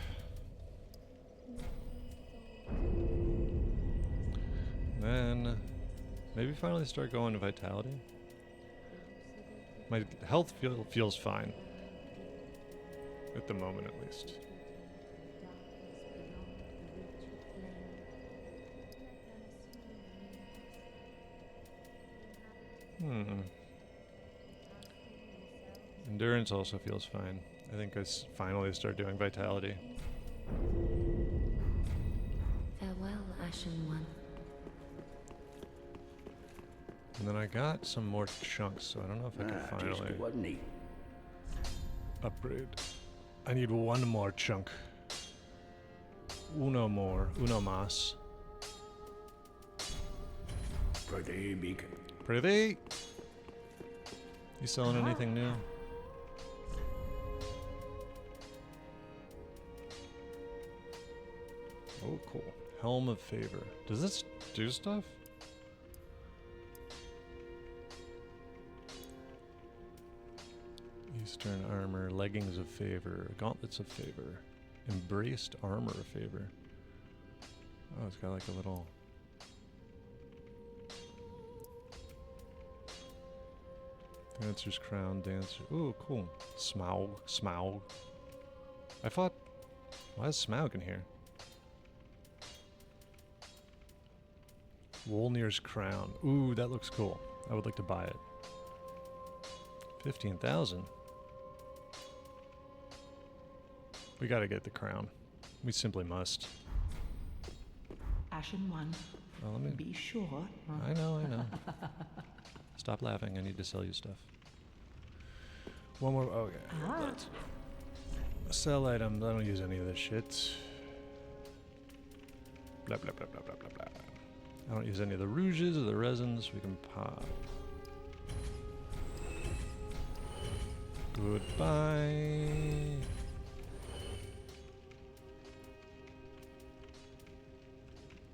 Then maybe finally start going to vitality. My health feels fine. At the moment, at least. Endurance also feels fine. I think I finally start doing vitality. Farewell, Ashen One. And then I got some more chunks, so I don't know if I can finally upgrade. I need one more chunk. Uno más. Pretty. You selling anything new? Oh, cool. Helm of Favor. Does this do stuff? Eastern Armor, Leggings of Favor, Gauntlets of Favor, Embraced Armor of Favor. Oh, it's got like a little... Dancer's Crown, Dancer... Ooh, cool. Smaug, Smaug. I thought... Why is Smaug in here? Wolnir's Crown. Ooh, that looks cool. I would like to buy it. 15,000. We gotta get the crown. We simply must. Ashen one. Oh, let me... Be sure. I know, I know. Stop laughing. I need to sell you stuff. One more... Okay. Let's sell items. I don't use any of this shit. Blah, blah, blah, blah, blah, blah, blah. I don't use any of the rouges or the resins. We can pop. Goodbye.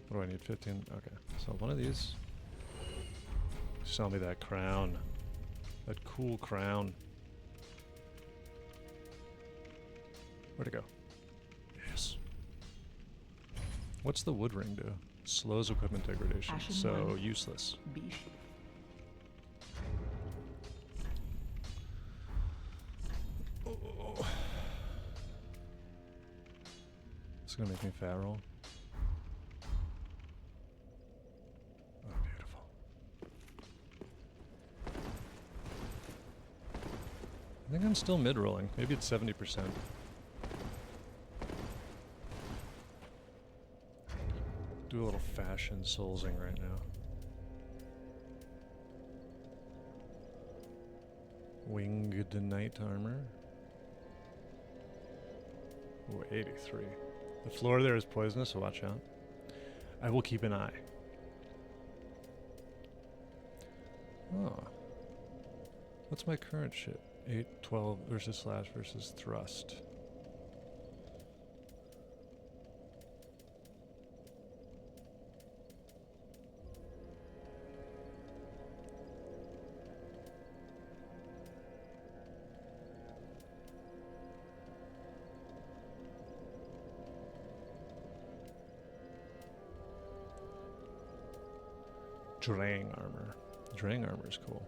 What do I need? 15? Okay. So one of these. Sell me that crown. That cool crown. Where'd it go? Yes. What's the wood ring do? Slows equipment degradation. Ashen So one. useless. Be Oh. It's gonna make me fat roll. Oh, beautiful. I think I'm still mid-rolling. Maybe it's 70%. Do a little fashion soulsing right now. Winged knight armor. Ooh, 83. The floor there is poisonous, so watch out. I will keep an eye. Oh. What's my current shit? 8, 12 versus slash versus thrust. Drang armor. Drang armor is cool.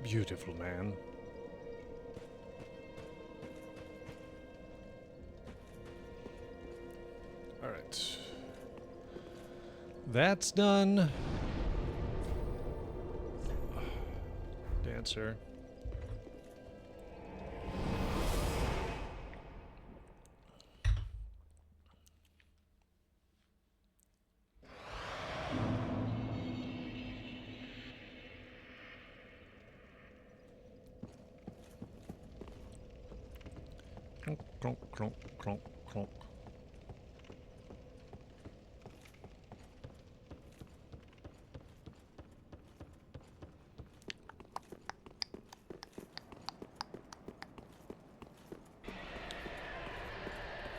Beautiful man. All right. That's done. Dancer. Clonk, clonk, clonk, clonk.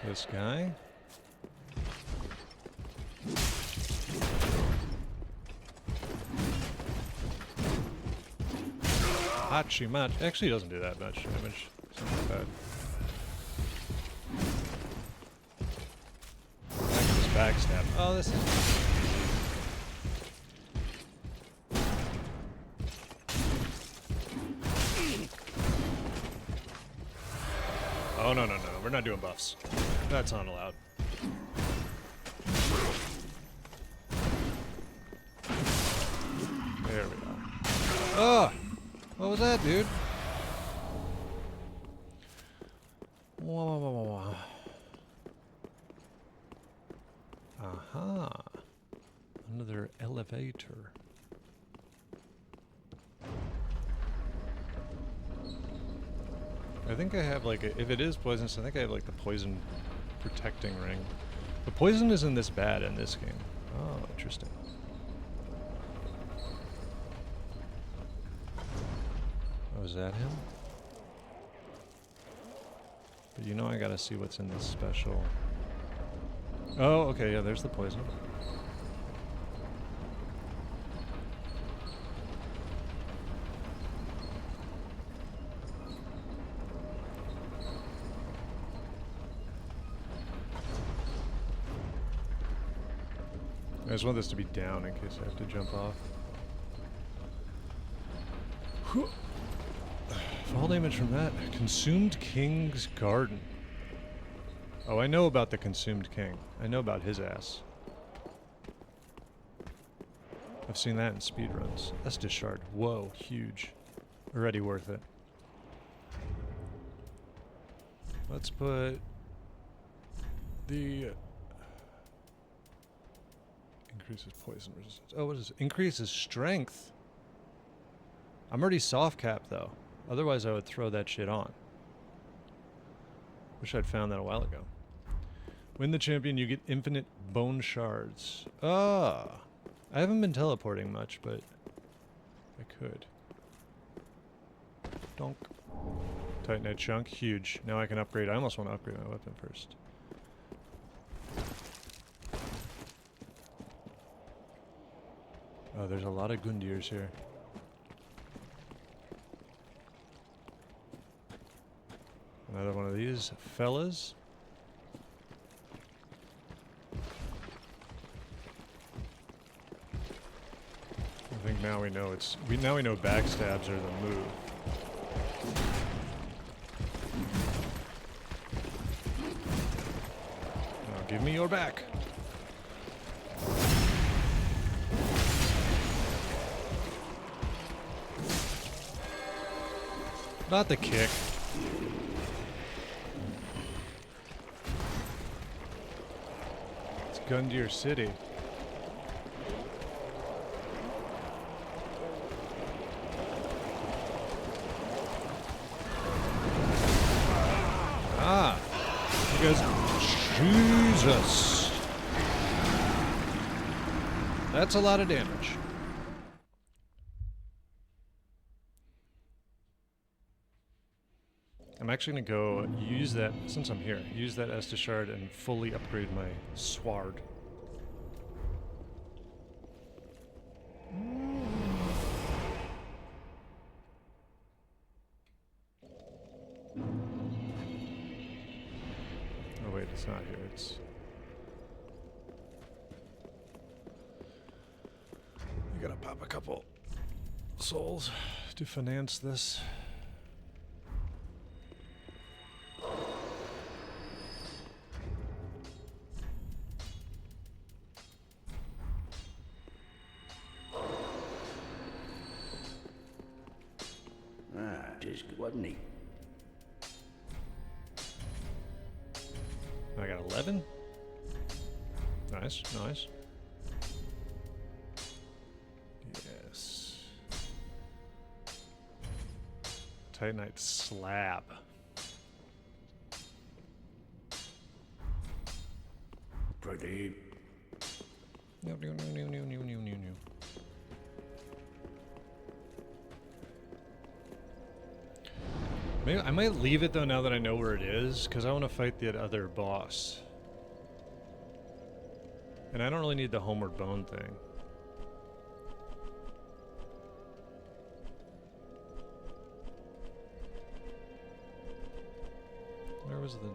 This guy. Hachi much. Actually, doesn't do that much damage. It's not bad. Backstab. Oh, this is... Oh, no, no, no. We're not doing buffs. That's not allowed. There we go. Oh! What was that, dude? Whoa, whoa, whoa, whoa. Aha. Another elevator. I think I have like if it is poisonous, I think I have like the poison protecting ring. The poison isn't this bad in this game. Oh, interesting. Oh, is that him? But you know I gotta see what's in this special. Oh, okay, yeah, there's the poison. I just want this to be down in case I have to jump off. Fall damage from that. Consumed King's Garden. Oh, I know about the Consumed King. I know about his ass. I've seen that in speedruns. Estus Shard. Whoa, huge. Already worth it. Let's put the increases poison resistance. Oh, what is it? Increases strength. I'm already soft capped though. Otherwise I would throw that shit on. Wish I'd found that a while ago. Win the champion, you get infinite bone shards. Ah, I haven't been teleporting much, but I could. Donk. Titanite chunk, huge. Now I can upgrade. I almost want to upgrade my weapon first. Oh, there's a lot of Gundirs here. Another one of these fellas. I think now we know now we know backstabs are the move. Now give me your back. Not the kick. It's Gundyr City. Ah, you guys, Jesus. That's a lot of damage. I'm actually going to go use that, since I'm here, use that Estus Shard and fully upgrade my sword. Oh wait, it's not here, it's... I gotta pop a couple souls to finance this. Just wasn't he? I got 11. Nice, nice. Yes. Titanite slab. Pretty. No. Maybe I might leave it though now that I know where it is, because I want to fight the other boss. And I don't really need the homeward bone thing. Where was the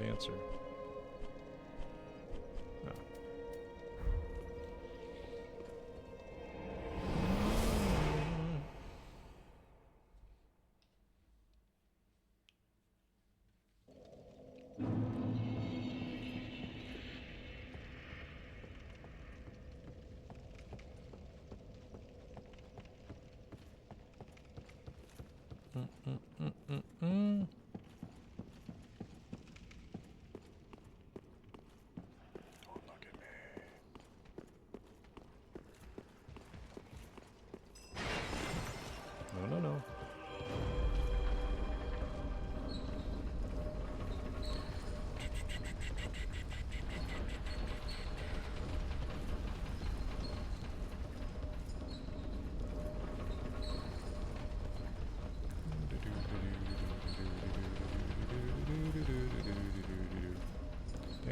dancer? Oh.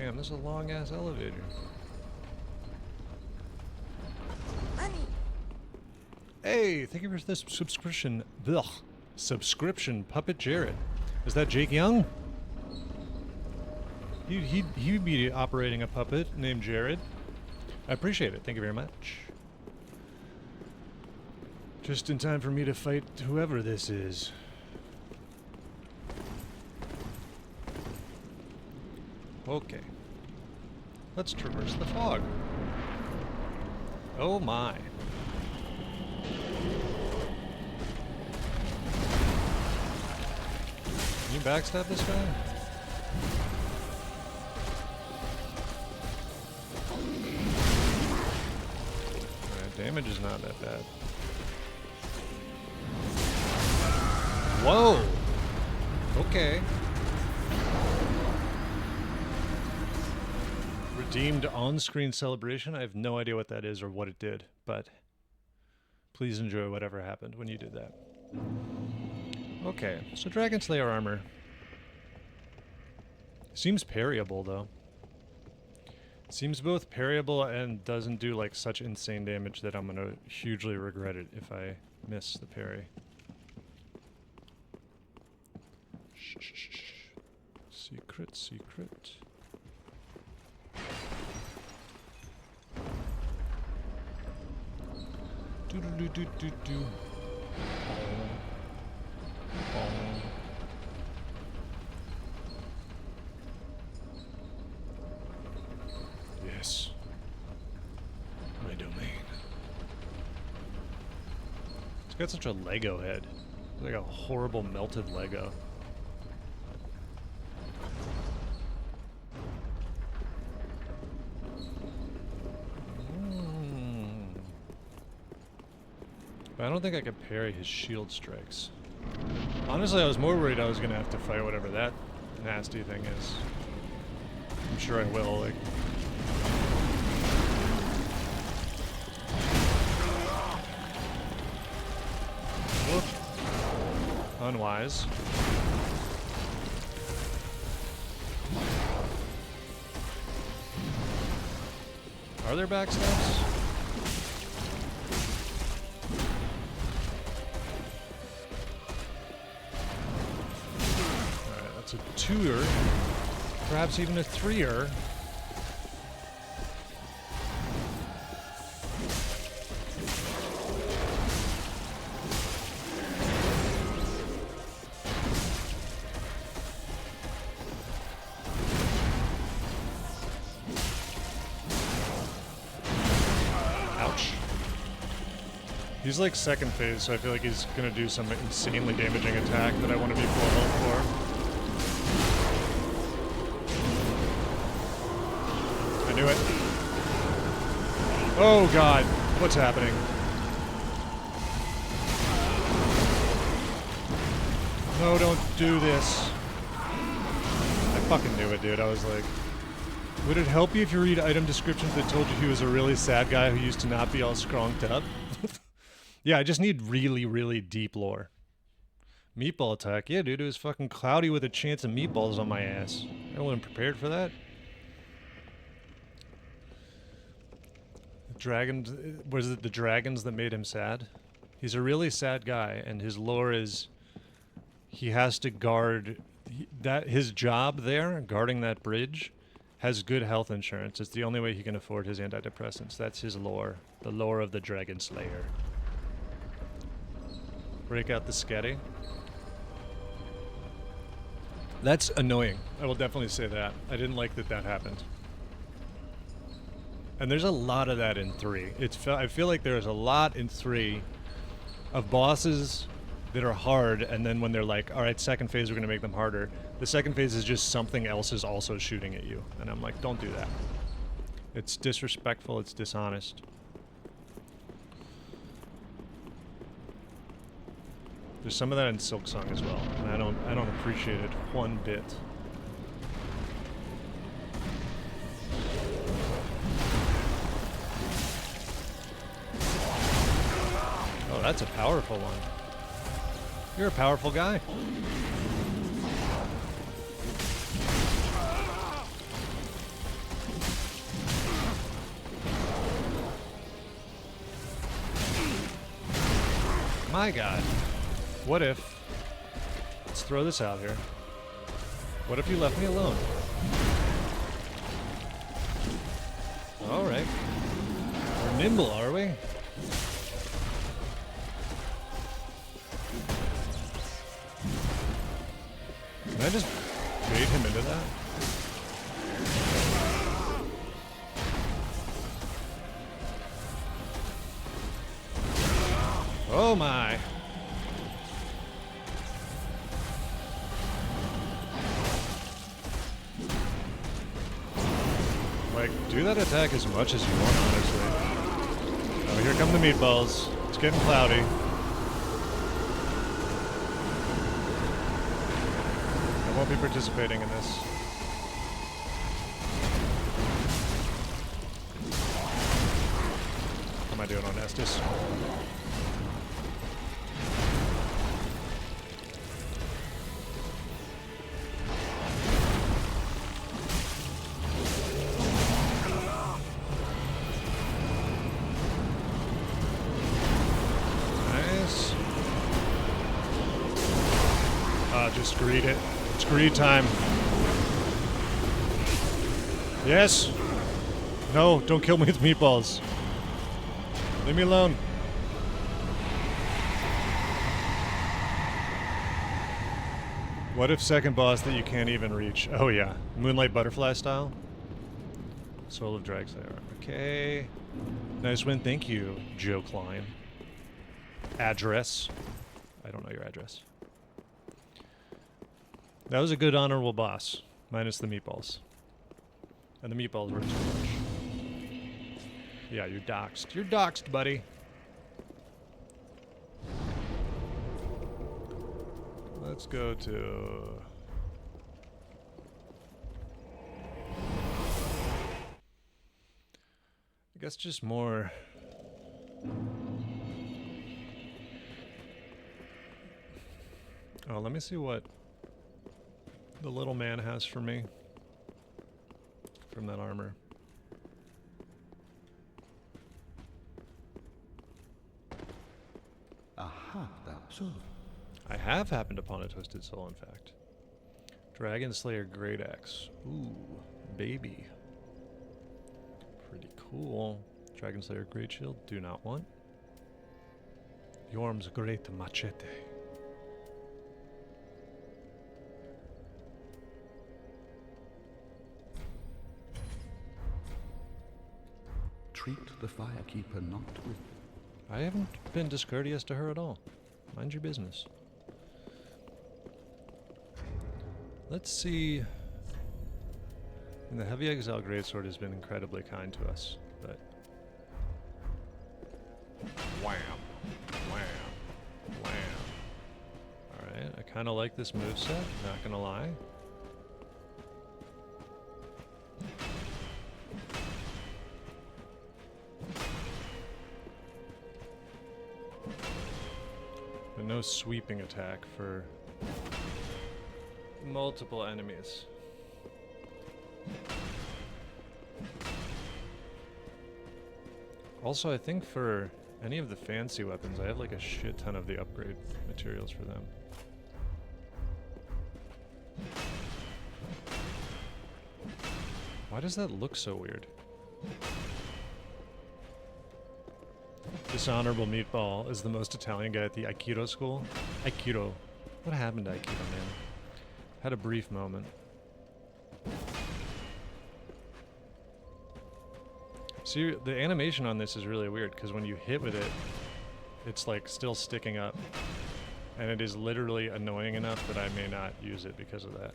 Damn, this is a long ass elevator. Hey, thank you for this subscription. Ugh. Subscription, Puppet Jared. Is that Jake Young? He'd be operating a puppet named Jared. I appreciate it. Thank you very much. Just in time for me to fight whoever this is. Okay. Let's traverse the fog. Oh my. Can you backstab this guy? Alright, damage is not that bad. Whoa! Okay. Redeemed on-screen celebration. I have no idea what that is or what it did, but please enjoy whatever happened when you did that. Okay, so Dragon Slayer armor. Seems parryable, though. Seems both parryable and doesn't do, like, such insane damage that I'm gonna hugely regret it if I miss the parry. Shh, shh, shh. Secret, secret. Do do do do do do. Yes. My domain. It's got such a Lego head. It's like a horrible melted Lego. But I don't think I could parry his shield strikes. Honestly, I was more worried I was gonna have to fight whatever that nasty thing is. I'm sure I will, like... Whoop. Unwise. Are there backstabs? Alright, that's a 2-er. Perhaps even a 3-er. He's like second phase, so I feel like he's gonna do some insanely damaging attack that I want to be full health for. I knew it. Oh god, what's happening? No, don't do this. I fucking knew it, dude. I was like... Would it help you if you read item descriptions that told you he was a really sad guy who used to not be all scronked up? Yeah, I just need really, really deep lore. Meatball attack. Yeah, dude, it was fucking cloudy with a chance of meatballs on my ass. I wasn't prepared for that. The dragons... Was it the dragons that made him sad? He's a really sad guy, and his lore is... He has to guard... His job there, guarding that bridge, has good health insurance. It's the only way he can afford his antidepressants. That's his lore. The lore of the Dragon Slayer. Break out the sketty. That's annoying. I will definitely say that. I didn't like that that happened. And there's a lot of that in 3. I feel like there's a lot in 3 of bosses that are hard, and then when they're like, alright, second phase, we're going to make them harder. The second phase is just something else is also shooting at you. And I'm like, don't do that. It's disrespectful, it's dishonest. There's some of that in Silksong as well, and I don't appreciate it one bit. Oh, that's a powerful one. You're a powerful guy. My god. What if... Let's throw this out here. What if you left me alone? Alright. We're nimble, are we? Can I just bait him into that? Oh my! Like, do that attack as much as you want, honestly. Oh, here come the meatballs. It's getting cloudy. I won't be participating in this. How am I doing on Estus? Just greed it. It's greed time. Yes! No, don't kill me with meatballs. Leave me alone. What if second boss that you can't even reach? Oh yeah. Moonlight Butterfly style? Soul of Dragslayer. Okay. Nice win. Thank you, Joe Klein. Address. I don't know your address. That was a good honorable boss, minus the meatballs. And the meatballs were too much. Yeah, you're doxed. You're doxed, buddy. Let's go to... I guess just more... Oh, let me see what the little man has for me from that armor. Aha, that so. I have happened upon a twisted soul, in fact. Dragon Slayer Great Axe. Ooh, baby. Pretty cool. Dragon Slayer Great Shield, do not want. Yorm's Great Machete. Treat the firekeeper not with... I haven't been discourteous to her at all. Mind your business. Let's see. And the Heavy Exile Greatsword has been incredibly kind to us, but... Wham! Wham! Wham! Alright, I kind of like this moveset, not gonna lie. But no sweeping attack for multiple enemies. Also, I think for any of the fancy weapons, I have like a shit ton of the upgrade materials for them. Why does that look so weird? Dishonorable Meatball is the most Italian guy at the Aikido school. Aikido. What happened to Aikido, man? Had a brief moment. See, the animation on this is really weird because when you hit with it, it's like still sticking up. And it is literally annoying enough that I may not use it because of that.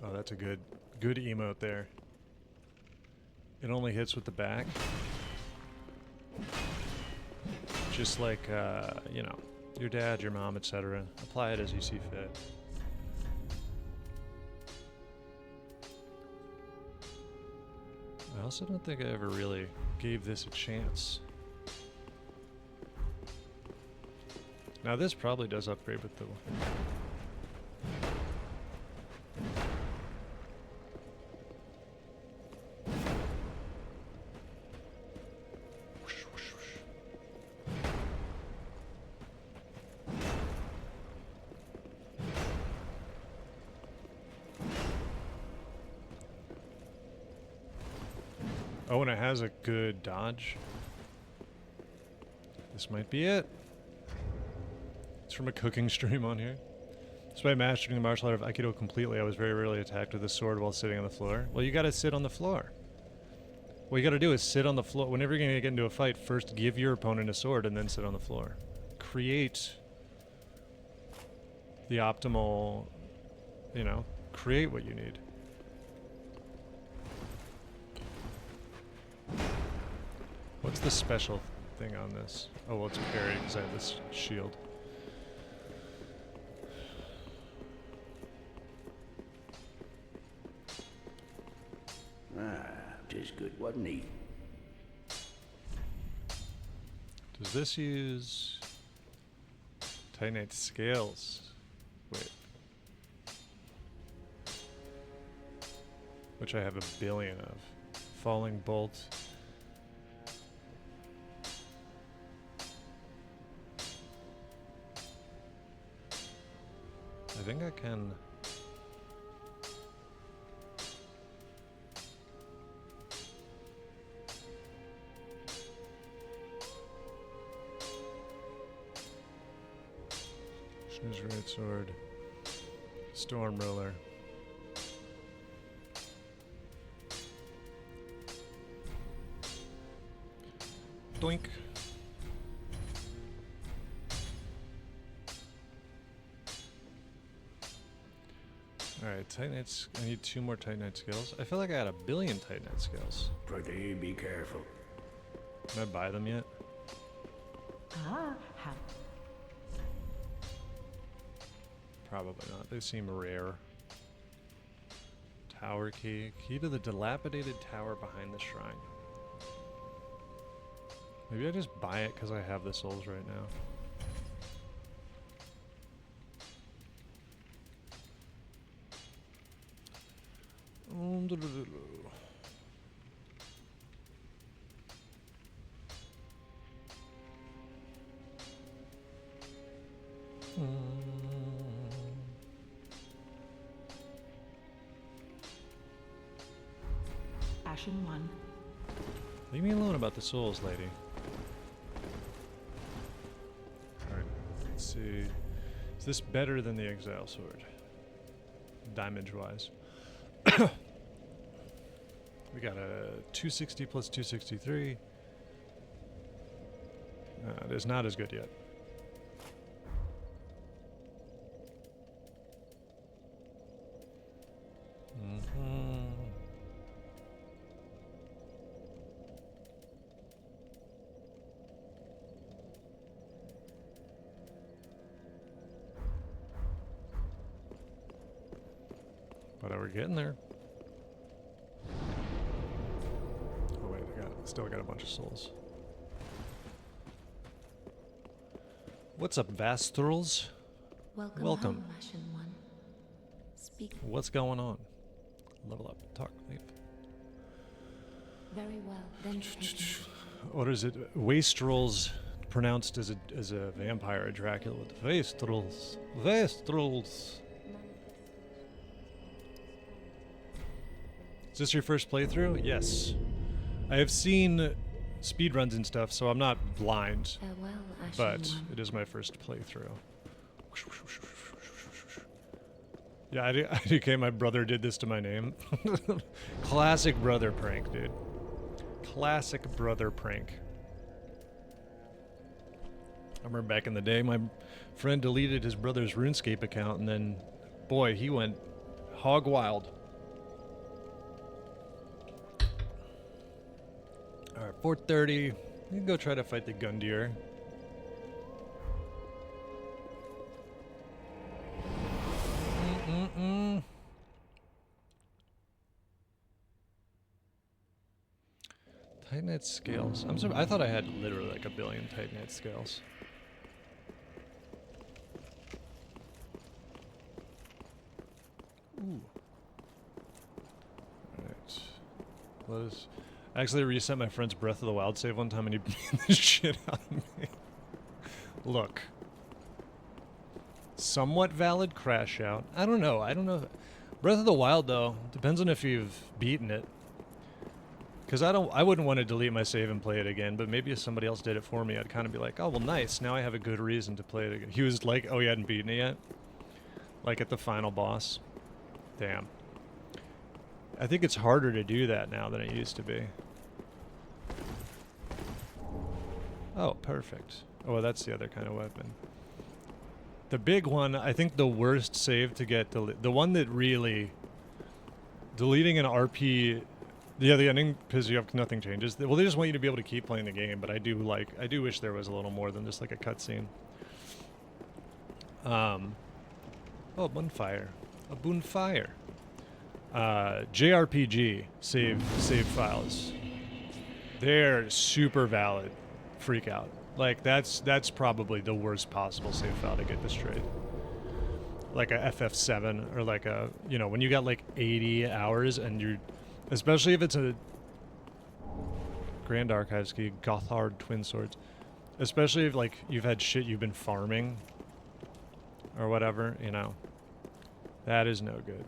Oh, that's a good emote there. It only hits with the back. Just like, you know, your dad, your mom, etc. Apply it as you see fit. I also don't think I ever really gave this a chance. Now this probably does upgrade with the... Oh, and it has a good dodge. This might be it. It's from a cooking stream on here. Despite mastering the martial art of Aikido completely, I was very rarely attacked with a sword while sitting on the floor. Well, you gotta sit on the floor. What you gotta do is sit on the floor. Whenever you're gonna get into a fight, first give your opponent a sword and then sit on the floor. Create the optimal, you know, create what you need. What's the special thing on this? Oh, well, it's parry because I have this shield. Just good, wasn't he? Does this use Titanite scales? Wait. Which I have a billion of. Falling bolt. I think I can. Snooze Great Sword. Storm Roller. Doink. Alright, Titanite. I need 2 more Titanite scales. I feel like I had a billion Titanite scales. Pretty be careful. Can I buy them yet? Probably not. They seem rare. Tower key. Key to the dilapidated tower behind the shrine. Maybe I just buy it because I have the souls right now. Ashen one. Leave me alone about the souls, lady. Alright, let's see. Is this better than the Exile Sword? Damage-wise. We got a 260 plus 263. It is not as good yet. But we're getting there. Oh wait, still got a bunch of souls. What's up, Vastrals? Welcome. Home, Ashen One. Speak What's going on? Level up. Talk. Leave. very well. Then continue. What is it? Wastrels, pronounced as a vampire, a Dracula with Wastrels. Wastrels. Is this your first playthrough? Yes. I have seen speedruns and stuff, so I'm not blind. Farewell, Ashen But One. it is my first playthrough. Yeah, IDK, my brother did this to my name. Classic brother prank, dude. Classic brother prank. I remember back in the day, my friend deleted his brother's RuneScape account, and then, boy, he went hog wild. Alright, 4:30. You can go try to fight the Gundyr. Titanite scales. I thought I had literally like a billion Titanite scales. Ooh. Alright. Let us. I actually reset my friend's Breath of the Wild save one time and he beat the shit out of me. Look. Somewhat valid crash out. I don't know. Breath of the Wild, though, depends on if you've beaten it. Because I wouldn't want to delete my save and play it again, but maybe if somebody else did it for me, I'd kind of be like, oh, well, nice. Now I have a good reason to play it again. He was like, oh, you hadn't beaten it yet? Like at the final boss? Damn. I think it's harder to do that now than it used to be. Oh, perfect. Oh, well, that's the other kind of weapon. The big one, I think the worst save to get, the one that really, deleting an RP... Yeah, the ending, because you have nothing changes. Well, they just want you to be able to keep playing the game, but I do wish there was a little more than just like a cutscene. Oh, bonfire. A bonfire. JRPG save files. They're super valid. Freak out. Like that's probably the worst possible save file to get destroyed. Like a FF7 or like a, you know, when you got like 80 hours and you're, especially if it's a Grand Archives key, Gothard Twin Swords. Especially if, like, you've had shit you've been farming or whatever, you know. That is no good.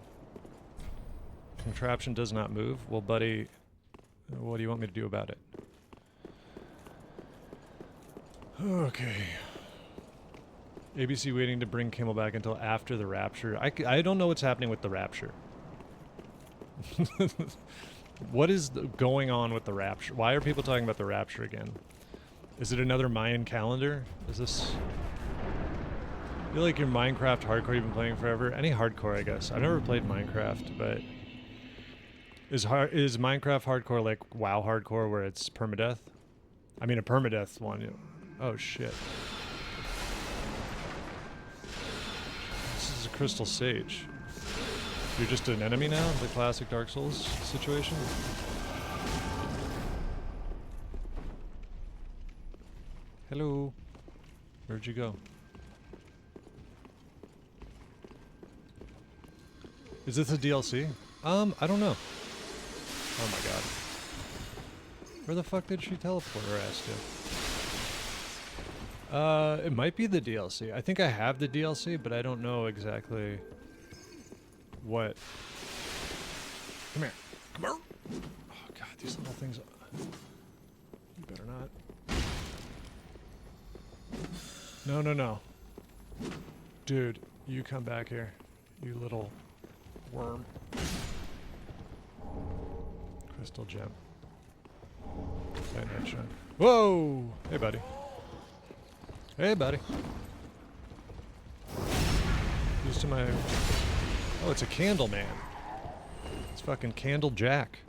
Contraption does not move. Well, buddy, what do you want me to do about it? Okay. ABC waiting to bring Kimmel back until after the Rapture. I don't know what's happening with the Rapture. What is going on with the Rapture? Why are people talking about the Rapture again? Is it another Mayan calendar? Is this... I feel like your Minecraft hardcore you've been playing forever. Any hardcore, I guess. I've never played Minecraft, but... Is Minecraft hardcore like WoW hardcore where it's permadeath? I mean a permadeath one. Oh shit. This is a Crystal Sage. You're just an enemy now? The classic Dark Souls situation? Hello. Where'd you go? Is this a DLC? I don't know. Oh my god. Where the fuck did she teleport her ass to? It might be the DLC. I think I have the DLC, but I don't know exactly what. Come here. Come here. Oh god, these little things. You better not. No, no, no. Dude, you come back here. You little worm. Crystal gem. Headshot. Whoa! Hey, buddy. Hey, buddy. Used to my... Oh, it's a candle man. It's fucking Candle Jack.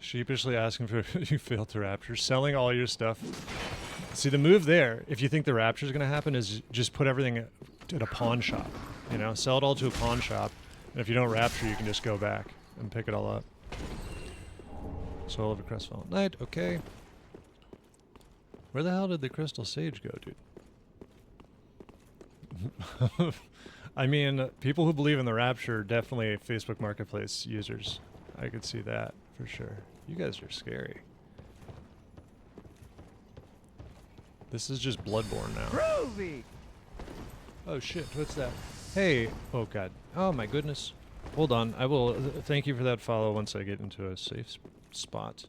Sheepishly asking for you failed to rapture. Selling all your stuff. See, the move there, if you think the rapture is going to happen, is just put everything at a pawn shop. You know, sell it all to a pawn shop. And if you don't rapture, you can just go back and pick it all up. Soul of a Crestfallen Knight, okay. Where the hell did the Crystal Sage go, dude? I mean, people who believe in the rapture are definitely Facebook Marketplace users. I could see that, for sure. You guys are scary. This is just Bloodborne now. Groovy! Oh shit, what's that? Hey! Oh god. Oh my goodness. Hold on, I will thank you for that follow once I get into a safe spot.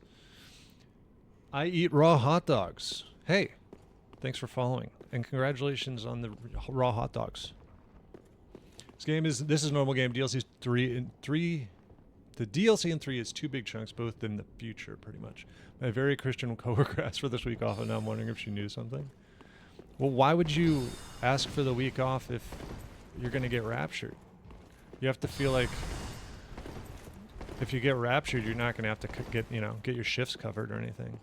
I eat raw hot dogs. Hey! Thanks for following. And congratulations on the raw hot dogs. This is normal game. DLC is 3. The DLC in 3 is 2 big chunks, both in the future, pretty much. My very Christian coworker asked for this week off, and now I'm wondering if she knew something. Well, why would you ask for the week off if you're going to get raptured? You have to feel like if you get raptured, you're not going to have to get your shifts covered or anything.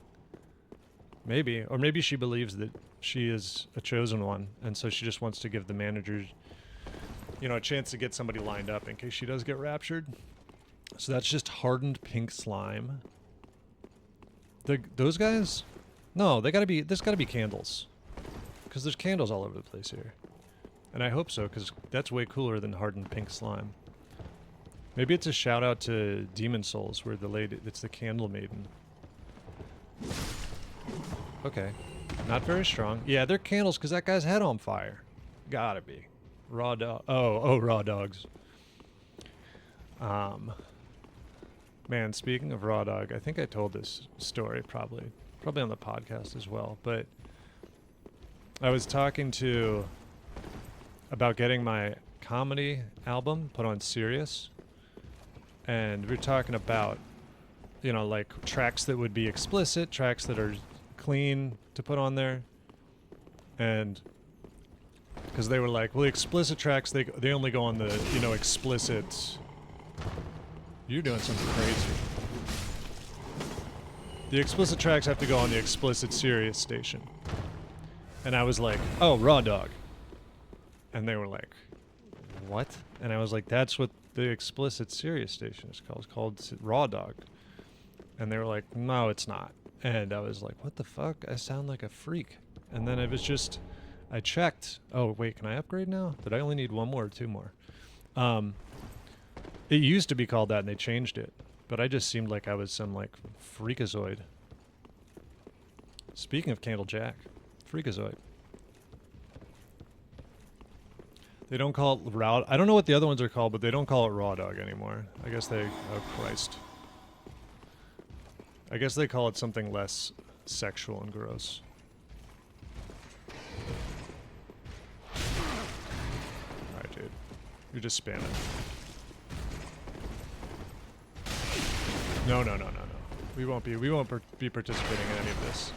Maybe. Or maybe she believes that she is a chosen one, and so she just wants to give the managers, a chance to get somebody lined up in case she does get raptured. So that's just hardened pink slime. Those guys? No, there's gotta be candles. Because there's candles all over the place here. And I hope so, because that's way cooler than hardened pink slime. Maybe it's a shout out to Demon Souls, where it's the Candle Maiden. Okay. Not very strong. Yeah, they're candles because that guy's head on fire. Gotta be. Raw dog. Oh, raw dogs. Man, speaking of raw dog, I think I told this story probably on the podcast as well, but I was talking to about getting my comedy album put on Sirius, and we were talking about, you know, like tracks that would be explicit, tracks that are clean to put on there, and because they were like, well, the explicit tracks, they only go on the, you know, explicit. You're doing something crazy. The explicit tracks have to go on the explicit Sirius station. And I was like, oh, raw dog. And they were like, what? And I was like, that's what the explicit Sirius station is called. It's called raw dog. And they were like, no, it's not. And I was like, what the fuck? I sound like a freak. And then it was just, I checked. Oh, wait, can I upgrade now? Did I only need one more or two more? It used to be called that, and they changed it. But I just seemed like I was some, like, freakazoid. Speaking of Candle Jack, freakazoid. They don't call it raw. I don't know what the other ones are called, but they don't call it raw dog anymore. I guess they... Oh, Christ. I guess they call it something less sexual and gross. Alright, dude. You're just spamming. No. We won't be participating in any of this.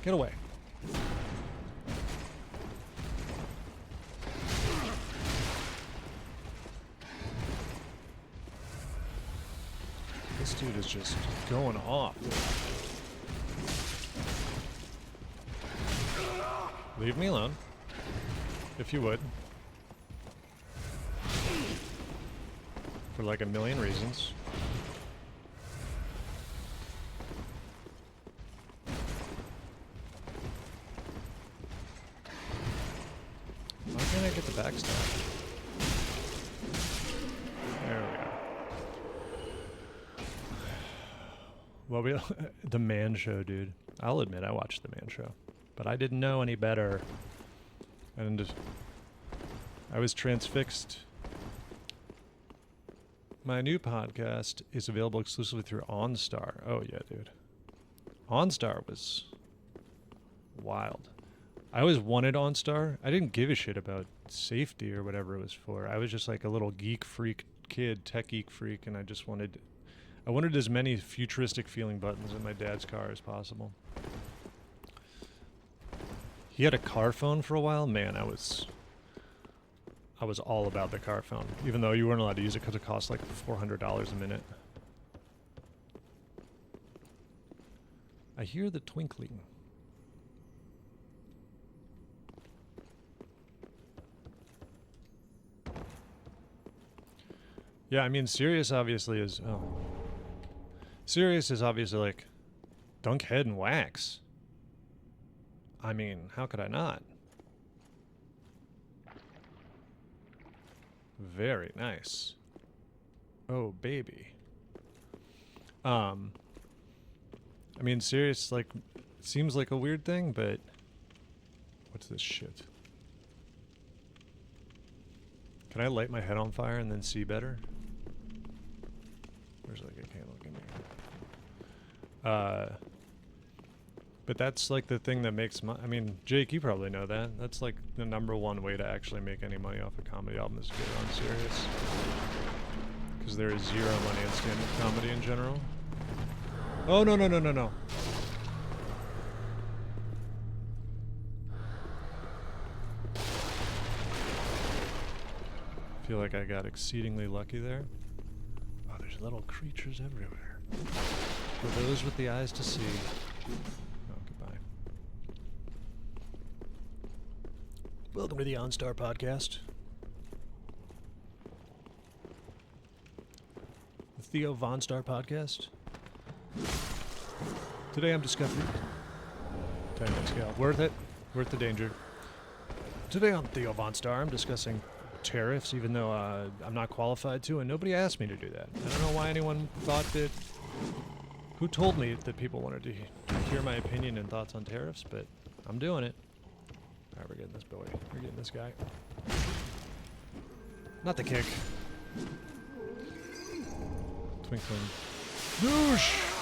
Get away. This dude is just going off. Leave me alone, if you would. For like a million reasons. Why can't I get the backstab? There we go. Well, the Man Show, dude. I'll admit I watched the Man Show. But I didn't know any better, and I was transfixed. My new podcast is available exclusively through OnStar. Oh yeah, dude. OnStar was wild. I always wanted OnStar. I didn't give a shit about safety or whatever it was for. I was just like a little geek freak kid, tech geek freak, and I wanted as many futuristic feeling buttons in my dad's car as possible. He had a car phone for a while. Man, I was all about the car phone, even though you weren't allowed to use it because it cost like $400 a minute. I hear the twinkling. Yeah, I mean, Sirius obviously is... Oh. Sirius is obviously like dunk head and wax. I mean, how could I not? Very nice. Oh, baby. I mean, Sirius, like, seems like a weird thing, but... What's this shit? Can I light my head on fire and then see better? Where's, like, a candle? Give me here. But that's like the thing that makes I mean, Jake, you probably know that. That's like the #1 way to actually make any money off a comedy album is to get it on Sirius. Because there is zero money in stand-up comedy in general. Oh, no. I feel like I got exceedingly lucky there. Oh, there's little creatures everywhere. For those with the eyes to see. Welcome to the OnStar podcast. The Theo Von Star podcast. Today I'm discovering... Technical scale. Worth it. Worth the danger. Today on Theo Von Star I'm discussing tariffs, even though I'm not qualified to, and nobody asked me to do that. I don't know why anyone thought that... Who told me that people wanted to hear my opinion and thoughts on tariffs, but I'm doing it. Alright, we're getting this boy. We're getting this guy. Not the kick. Twinkling. Noosh!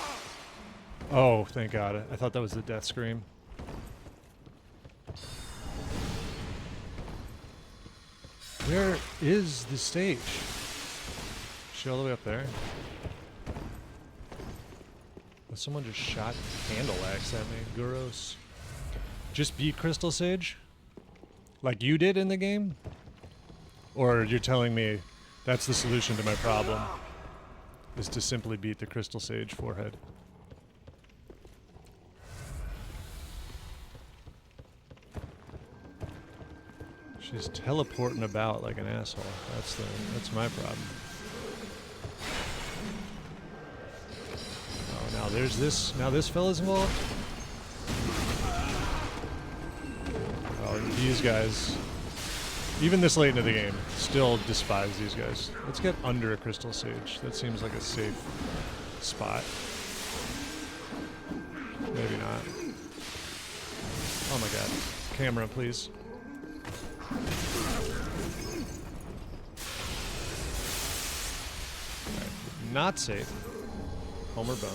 Oh, thank God. I thought that was the death scream. Where is the stage? Is she all the way up there? Someone just shot candle axe at me. Gross. Just beat Crystal Sage? Like you did in the game? Or you're telling me that's the solution to my problem? Is to simply beat the Crystal Sage forehead. She's teleporting about like an asshole. That's my problem. Oh, now there's this. Now this fella's involved. Oh, these guys. Even this late into the game, still despise these guys. Let's get under a Crystal Sage. That seems like a safe spot. Maybe not. Oh my God. Camera, please. Right. Not safe. Homer Bone.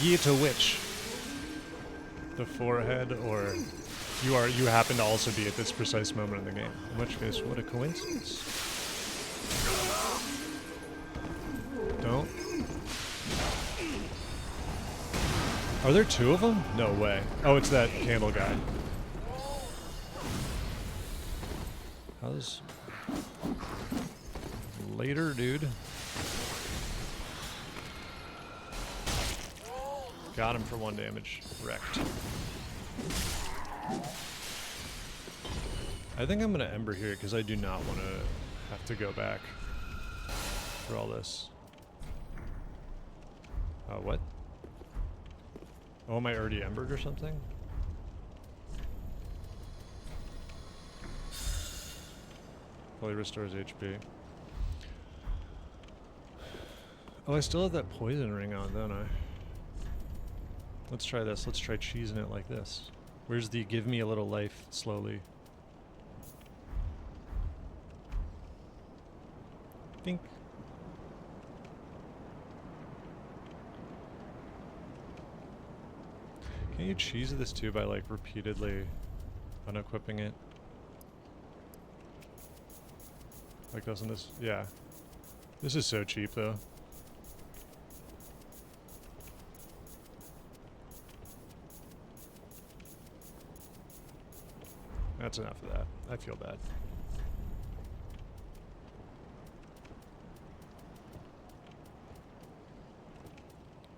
Ye to which? The forehead, or you happen to also be at this precise moment in the game. In which case, what a coincidence. Don't. Are there two of them? No way. Oh, it's that candle guy. How's... Later, dude. Got him for 1 damage. Wrecked. I think I'm going to Ember here because I do not want to have to go back for all this. What? Oh, am I already Embered or something? Probably restores HP. Oh, I still have that poison ring on, don't I? Let's try this. Let's try cheesing it like this. Where's the give me a little life slowly? Think. Can you cheese this too by like repeatedly unequipping it? Like doesn't this? Yeah. This is so cheap though. That's enough of that. I feel bad.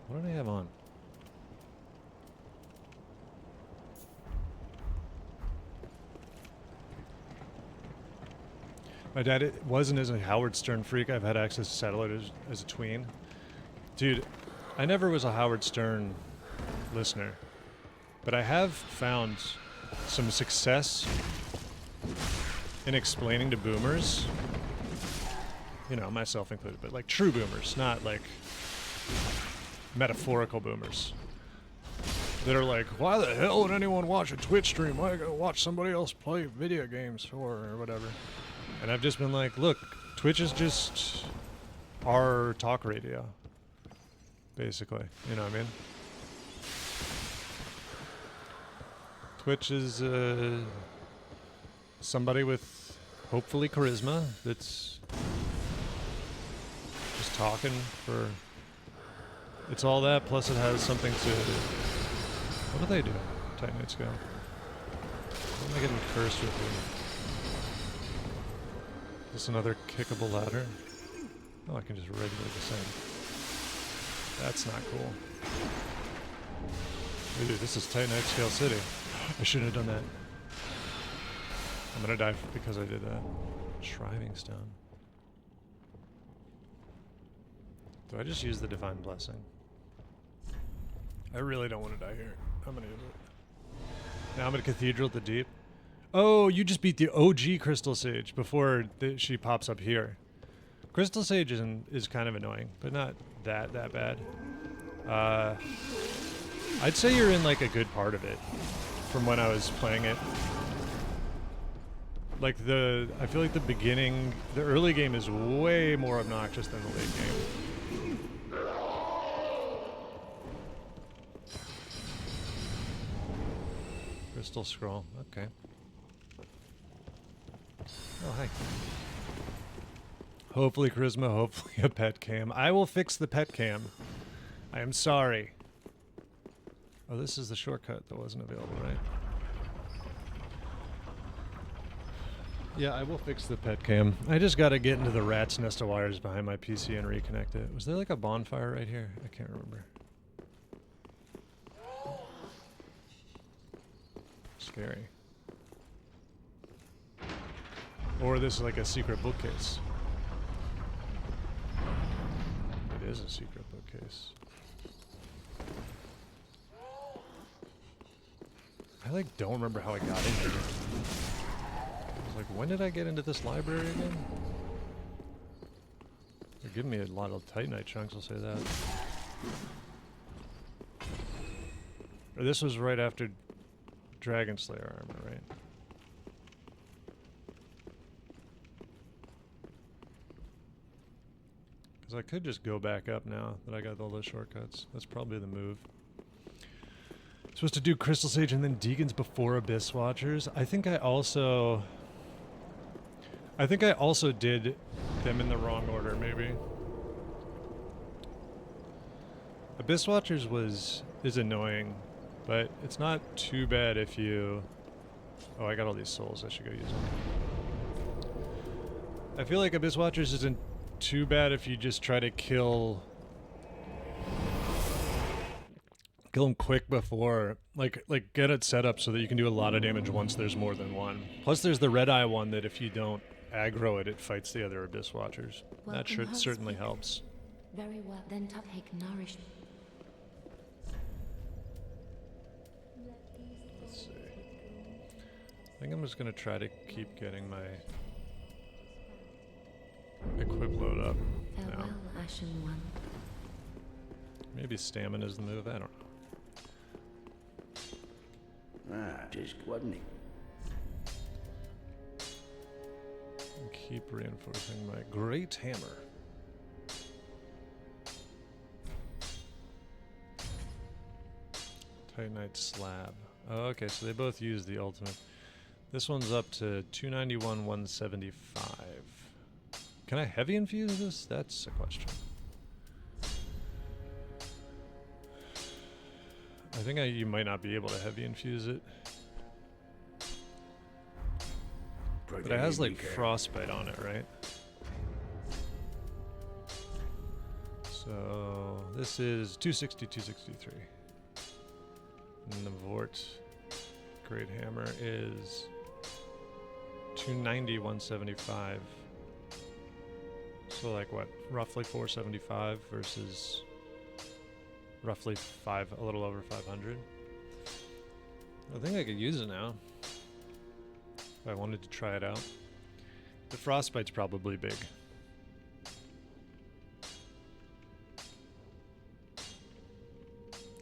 What do I have on? My dad wasn't as a Howard Stern freak. I've had access to satellite as a tween. Dude, I never was a Howard Stern listener, but I have found some success in explaining to boomers, you know, myself included, but like true boomers, not like metaphorical boomers that are like, why the hell would anyone watch a Twitch stream? Why go watch somebody else play video games or whatever? And I've just been like, look, Twitch is just our talk radio, basically. You know what I mean? Twitch is somebody with hopefully charisma that's just talking for... It's all that, plus it has something to... What do they do? Titanites go. What am I getting cursed with here? Is this another kickable ladder? Oh, I can just regularly descend. That's not cool. Ooh, this is Titanite Scale City. I shouldn't have done that. I'm gonna die because I did that. Shriving Stone. Do I just use the Divine Blessing? I really don't want to die here. I'm gonna use it. Now I'm at Cathedral at the Deep. Oh, you just beat the OG Crystal Sage before she pops up here. Crystal Sage is kind of annoying, but not that bad. I'd say you're in like a good part of it from when I was playing it. Like I feel like the early game is way more obnoxious than the late game. Crystal Scroll, okay. Oh, hi. Hopefully charisma, hopefully a pet cam. I will fix the pet cam. I am sorry. Oh, this is the shortcut that wasn't available, right? Yeah, I will fix the pet cam. I just gotta get into the rat's nest of wires behind my PC and reconnect it. Was there like a bonfire right here? I can't remember. Scary. Or this is like a secret bookcase. It is a secret bookcase. I like don't remember how I got in here. I was like, when did I get into this library again? They're giving me a lot of Titanite chunks, I'll say that. Or this was right after Dragon Slayer armor, right? Because I could just go back up now that I got all those shortcuts. That's probably the move. Supposed to do Crystal Sage and then Deacons before Abyss Watchers. I think I also did them in the wrong order, maybe. Abyss Watchers is annoying, but it's not too bad if you... Oh, I got all these souls. I should go use them. I feel like Abyss Watchers isn't too bad if you just try to kill them quick before, like get it set up so that you can do a lot of damage once there's more than one. Plus there's the red eye one that if you don't aggro it, it fights the other Abyss Watchers. That certainly helps. Very well, then take nourishment. Let's see. I think I'm just gonna try to keep getting my equip load up. Farewell, Ashen One. Maybe stamina is the move, I don't know. Ah, just wasn't it? And keep reinforcing my great hammer. Titanite slab. Oh, okay, so they both use the ultimate. This one's up to 291, 175. Can I heavy infuse this? That's a question. I think you might not be able to heavy infuse it. But it has like frostbite on it, right? So this is 260, 263. And the Vort Great Hammer is 290, 175. So like what? Roughly 475 versus roughly a little over 500. I think I could use it now if I wanted to try it out. The frostbite's probably big.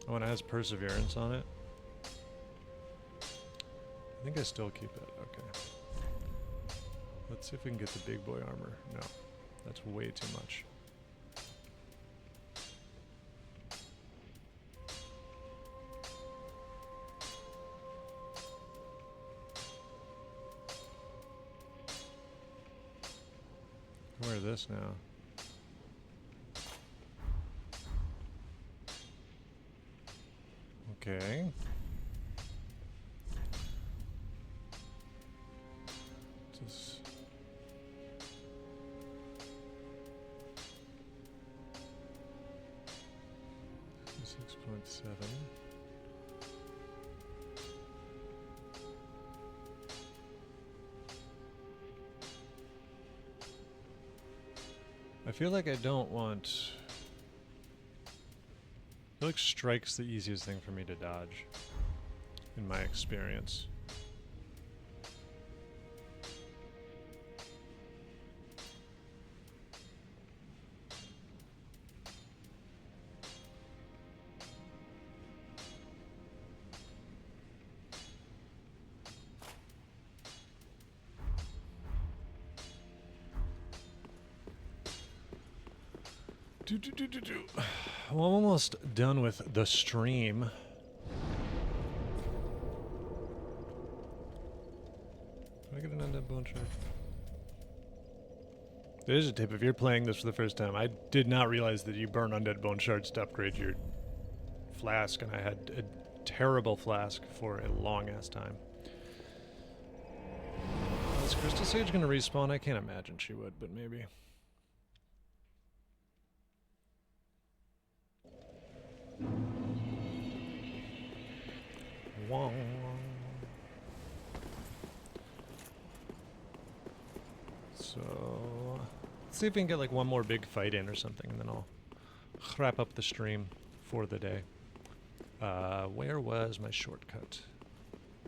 Oh, and it has perseverance on it. I think I still keep it. Okay. Let's see if we can get the big boy armor. No, that's way too much. Wear this now. Okay. Just 6.7. I feel like I don't want... I feel like strike's the easiest thing for me to dodge, in my experience. Well, I'm almost done with the stream. Can I get an undead bone shard? There's a tip if you're playing this for the first time. I did not realize that you burn undead bone shards to upgrade your flask, and I had a terrible flask for a long ass time. Is Crystal Sage gonna respawn? I can't imagine she would, but maybe. Wong. So, let's see if we can get like one more big fight in or something, and then I'll wrap up the stream for the day. Where was my shortcut?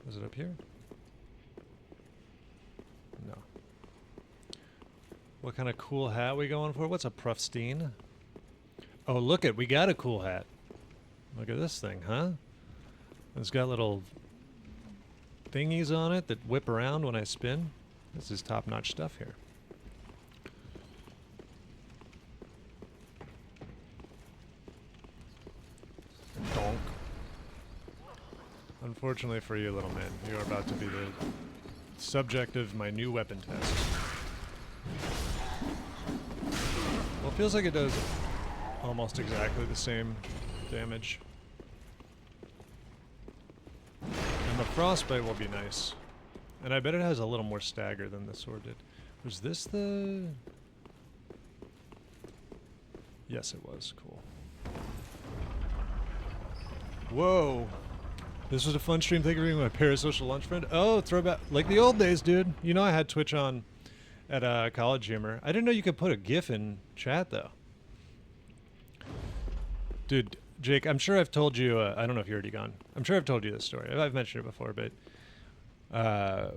Was it up here? No. What kind of cool hat we going for? What's a Prufstein? Oh, look it, we got a cool hat. Look at this thing, huh? It's got little thingies on it that whip around when I spin. This is top-notch stuff here. Donk. Unfortunately for you, little man, you are about to be the subject of my new weapon test. Well, it feels like it does almost exactly the same damage. And the frostbite will be nice. And I bet it has a little more stagger than the sword did. Was this the... Yes, it was. Cool. Whoa! This was a fun stream. Thank you for being my parasocial lunch friend. Oh, throwback. Like the old days, dude. You know I had Twitch on at College Humor. I didn't know you could put a GIF in chat, though. Dude, Jake, I'm sure I've told you... I don't know if you're already gone. I'm sure I've told you this story. I've mentioned it before, but...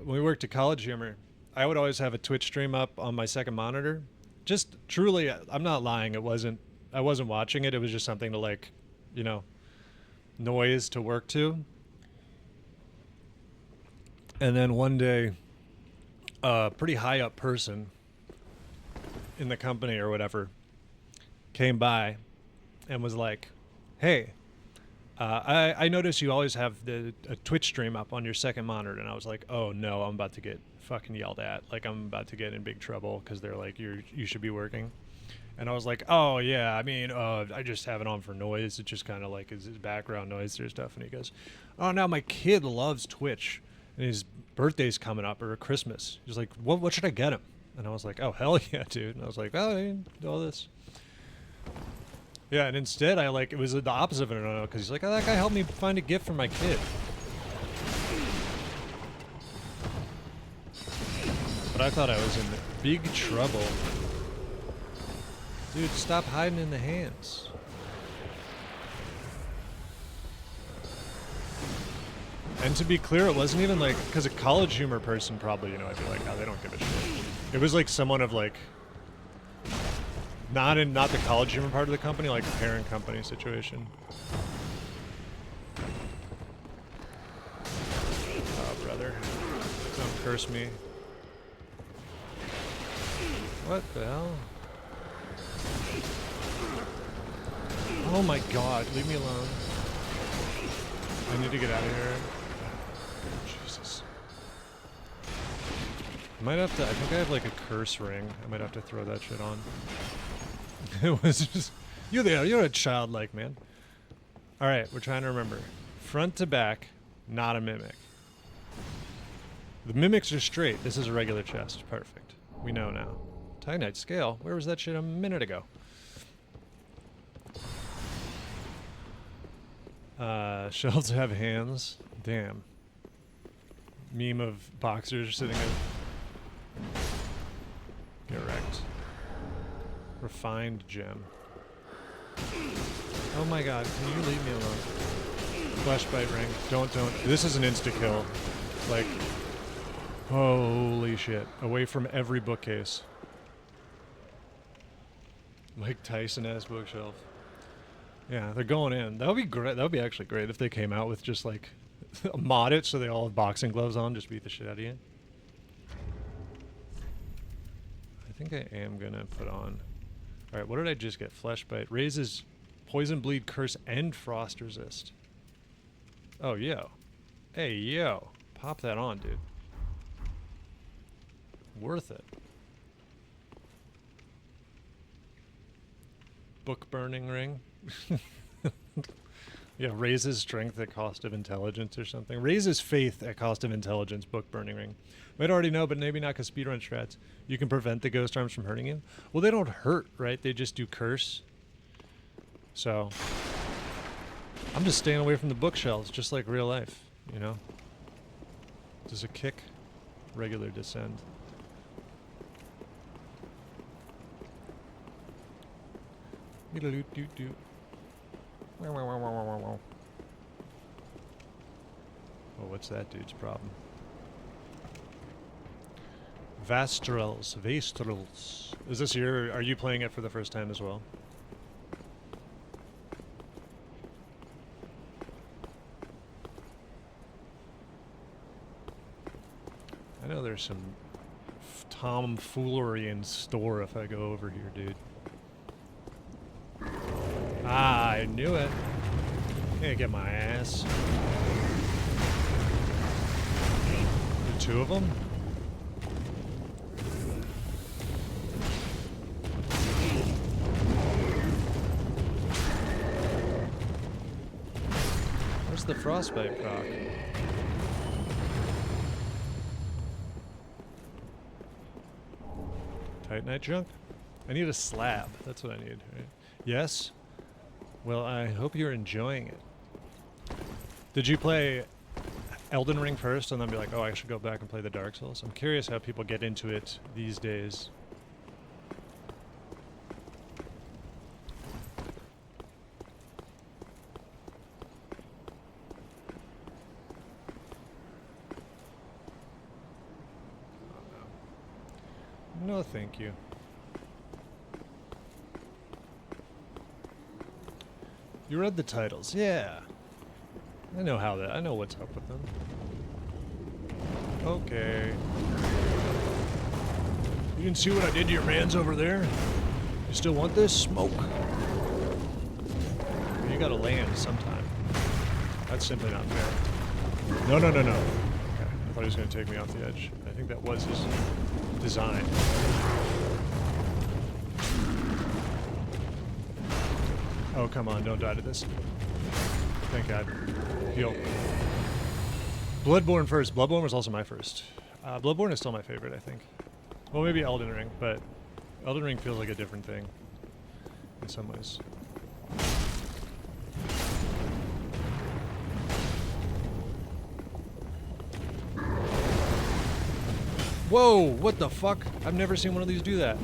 when we worked at College Humor, I would always have a Twitch stream up on my second monitor. Just truly, I'm not lying. I wasn't watching it. It was just something to like, you know, noise to work to. And then one day, a pretty high up person in the company or whatever came by and was like, "Hey, I notice you always have a Twitch stream up on your second monitor," and I was like, "Oh no, I'm about to get fucking yelled at. Like I'm about to get in big trouble because they're like, you should be working." And I was like, "Oh yeah, I mean, I just have it on for noise. It just kind of like is background noise or stuff." And he goes, "Oh, now my kid loves Twitch, and his birthday's coming up or Christmas." He's like, "What should I get him?" And I was like, "Oh hell yeah, dude." And I was like, "Oh, I do all this." Yeah, and instead it was the opposite of it, because he's like, "Oh, that guy helped me find a gift for my kid." But I thought I was in big trouble. Dude, stop hiding in the hands. And to be clear, it wasn't even like, because a College Humor person probably, you know, I'd be like, "Oh, they don't give a shit." It was like someone of like, not the College Humor part of the company, like a parent company situation. Oh, brother. Don't curse me. What the hell? Oh my god, leave me alone. I need to get out of here. Jesus. I might have to, I think I have like a curse ring. I might have to throw that shit on. It was just, you're a childlike, man. Alright, we're trying to remember. Front to back, not a mimic. The mimics are straight. This is a regular chest. Perfect. We know now. Titanite scale. Where was that shit a minute ago? Shelves have hands. Damn. Meme of boxers sitting at... Get wrecked. Refined gem. Oh my god, can you leave me alone? Fleshbite ring. Don't. This is an insta-kill. Like, holy shit. Away from every bookcase. Mike Tyson-ass bookshelf. Yeah, they're going in. That would be great. That would be actually great if they came out with just like mod it so they all have boxing gloves on, just beat the shit out of you. I think I am gonna put on Alright, what did I just get? Flesh bite. Raises poison, bleed, curse, and frost resist. Oh, yo. Hey, yo. Pop that on, dude. Worth it. Book burning ring. Yeah, raises strength at cost of intelligence or something. Raises faith at cost of intelligence, book burning ring. Might already know, but maybe not because speedrun strats. You can prevent the ghost arms from hurting you. Well, they don't hurt, right? They just do curse. So, I'm just staying away from the bookshelves, just like real life, you know? Does a kick? Regular descend. Do. Oh, what's that dude's problem? Vastrals. Is this are you playing it for the first time as well? I know there's some tomfoolery in store if I go over here, dude. Ah, I knew it. Can't get my ass. The two of them? Where's the frostbite proc? Titanite junk? I need a slab. That's what I need, right? Yes? Well, I hope you're enjoying it. Did you play Elden Ring first and then be like, oh, I should go back and play the Dark Souls? I'm curious how people get into it these days. No, thank you. You read the titles, yeah. I know what's up with them. Okay. You didn't see what I did to your mans over there? You still want this? Smoke. You gotta land sometime. That's simply not fair. No. Okay. I thought he was gonna take me off the edge. I think that was his design. Oh, come on, don't die to this. Thank God. Heal. Bloodborne first. Bloodborne was also my first. Bloodborne is still my favorite, I think. Well, maybe Elden Ring, but Elden Ring feels like a different thing in some ways. Whoa, what the fuck? I've never seen one of these do that.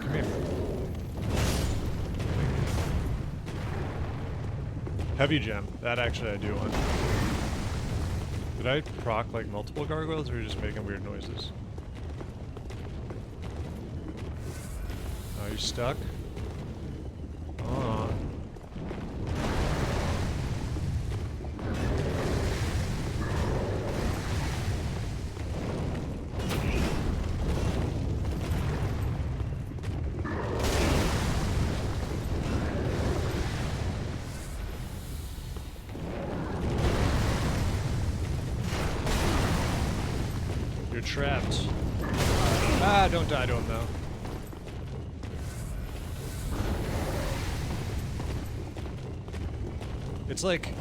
Come here. Heavy gem. That actually I do want. Did I proc like multiple gargoyles or are you just making weird noises? Oh, you stuck? Oh. You're trapped. Ah, don't die to him though. It's like,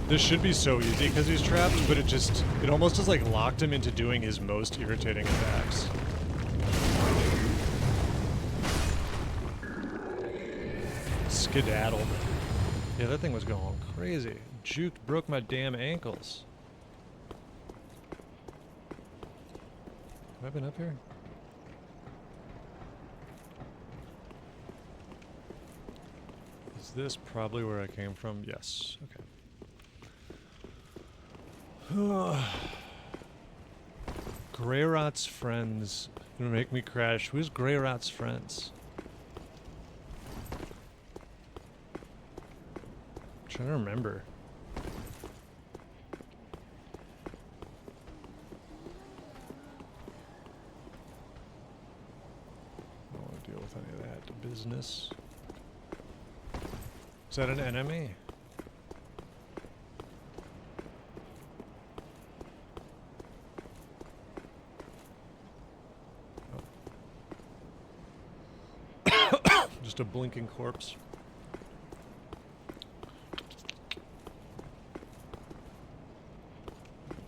this should be so easy because he's trapped, but it almost just like locked him into doing his most irritating attacks. Skedaddled. Yeah, that thing was going crazy. Juked, broke my damn ankles. Have I been up here? Is this probably where I came from? Yes. Okay. Greyrot's friends. Gonna make me crash. Who's Greyrot's friends? I'm trying to remember. business. Is that an enemy? Oh. Just a blinking corpse.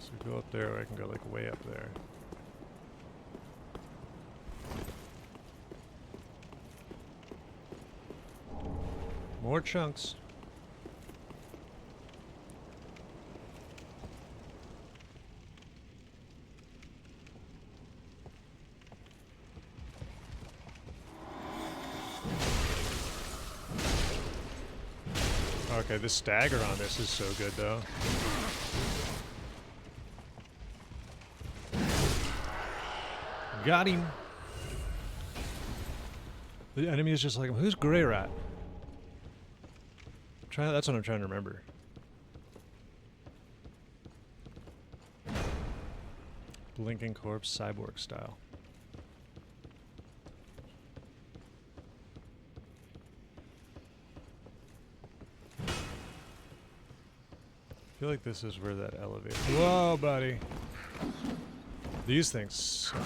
So go up there, or I can go like way up there. More chunks. Okay, the stagger on this is so good though. Got him. The enemy is just like, who's Grey Rat? That's what I'm trying to remember. Blinking corpse, cyborg style. I feel like this is where that elevator. Whoa, buddy. These things suck.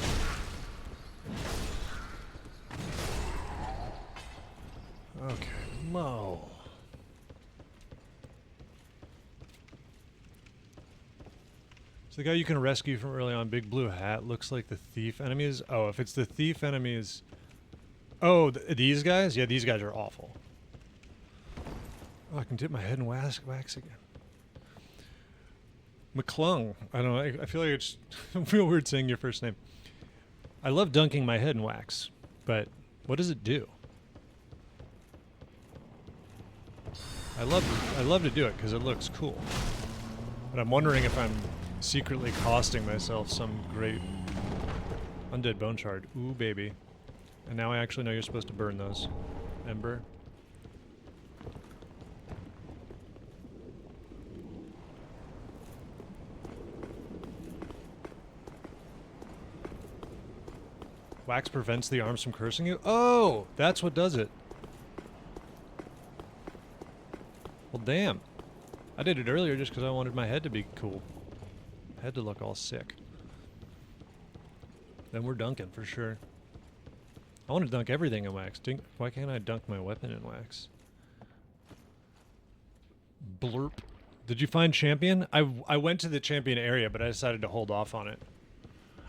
Okay, Mo. So the guy you can rescue from early on, big blue hat, looks like the thief enemies. Oh, if it's the thief enemies... Oh, these guys? Yeah, these guys are awful. Oh, I can dip my head in wax again. McClung. I don't know. I feel like it's real weird saying your first name. I love dunking my head in wax, but what does it do? I love to do it because it looks cool. But I'm wondering if I'm secretly costing myself some great undead bone shard. Ooh, baby. And now I actually know you're supposed to burn those. Ember. Wax prevents the arms from cursing you? Oh! That's what does it. Well, damn. I did it earlier just because I wanted my head to be cool. Head to look all sick. Then we're dunking for sure. I want to dunk everything in wax. Why can't I dunk my weapon in wax? Blurp. Did you find champion? I went to the champion area, but I decided to hold off on it.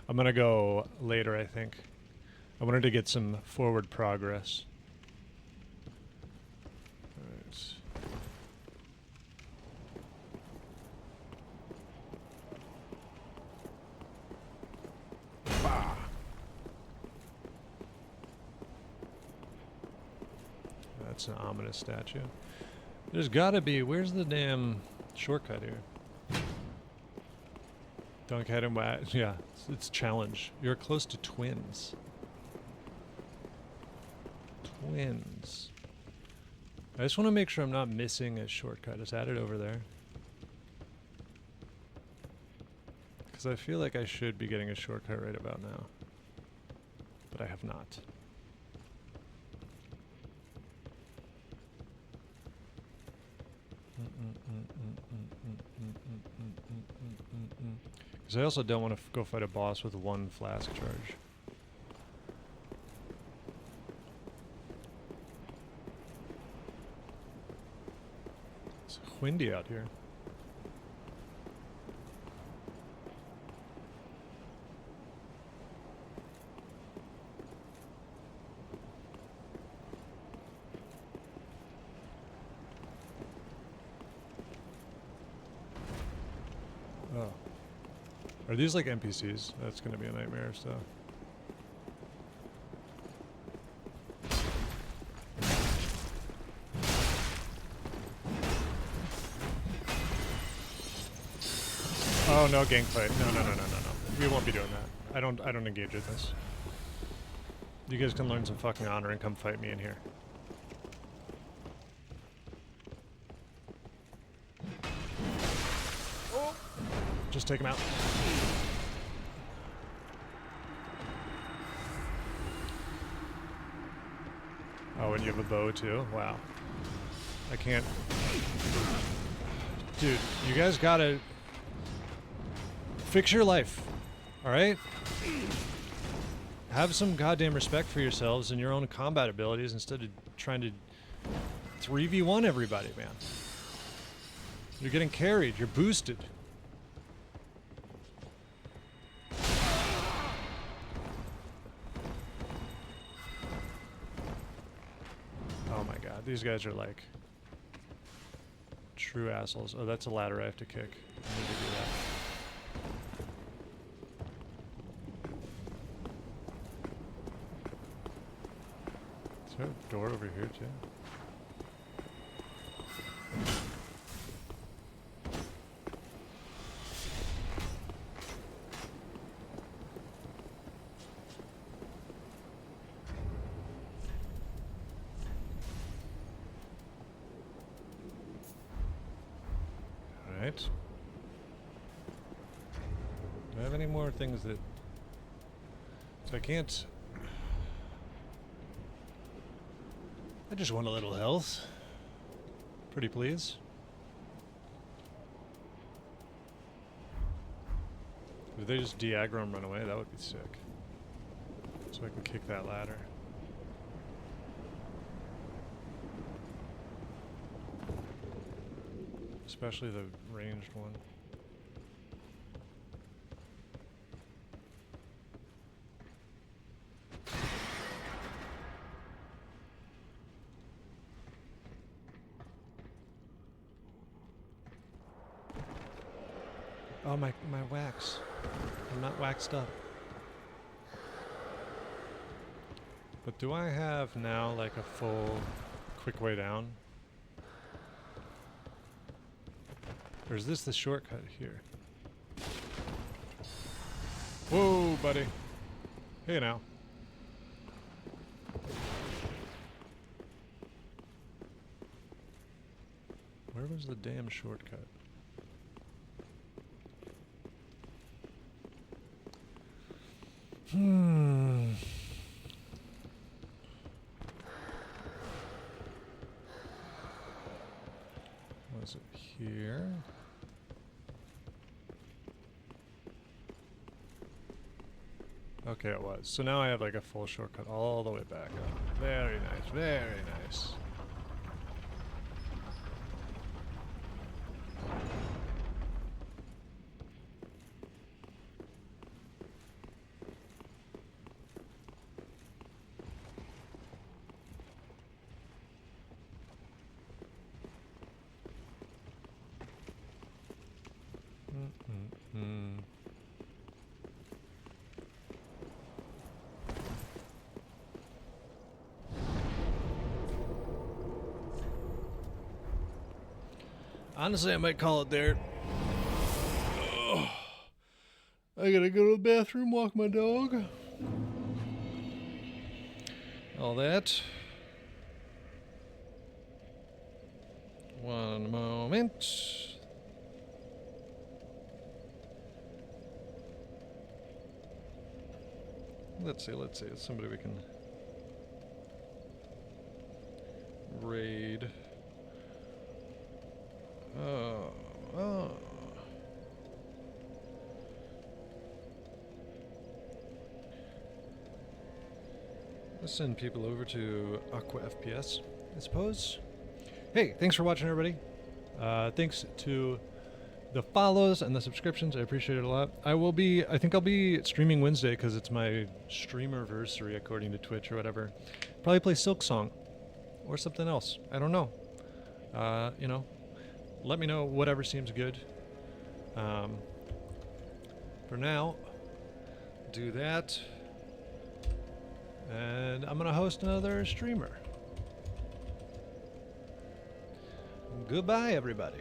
I'm gonna go later, I think. I wanted to get some forward progress. Alright. Bah. That's an ominous statue. There's gotta be. Where's the damn shortcut here? Dunk head and wax. Yeah, it's challenge. You're close to twins. Twins. I just want to make sure I'm not missing a shortcut. It's added over there. Because I feel like I should be getting a shortcut right about now. But I have not. Because I also don't want to go fight a boss with one flask charge. It's windy out here. Oh. Are these like NPCs? That's gonna be a nightmare, so. Oh no, gang fight. No. We won't be doing that. I don't engage in this. You guys can learn some fucking honor and come fight me in here. Just take him out. Oh, and you have a bow too? Wow. I can't... Dude, you guys gotta... fix your life. Alright? Have some goddamn respect for yourselves and your own combat abilities instead of trying to 3v1 everybody, man. You're getting carried. You're boosted. Oh my god, these guys are like true assholes. Oh, that's a ladder I have to kick. I need to do that. Is there a door over here too? Alright. Do I have any more things that... So I can't... I just want a little health. Pretty please. Did they just de-aggro and run away? That would be sick. So I can kick that ladder. Especially the ranged one. Oh, my wax. I'm not waxed up. But do I have now like a full quick way down? Or is this the shortcut here? Whoa, buddy. Hey now. Where was the damn shortcut? Was it here? Okay, it was. So now I have like a full shortcut all the way back up. Very nice, very nice. Honestly, I might call it there. Ugh. I gotta go to the bathroom, walk my dog. All that. One moment. Let's see. Somebody we can raid. Oh. Let's send people over to Aqua FPS, I suppose. Hey, thanks for watching, everybody. Thanks to the follows and the subscriptions. I appreciate it a lot. I think I'll be streaming Wednesday because it's my streamerversary according to Twitch or whatever. Probably play Silk Song or something else. I don't know. You know, let me know whatever seems good. For now, do that. And I'm going to host another streamer. Goodbye, everybody.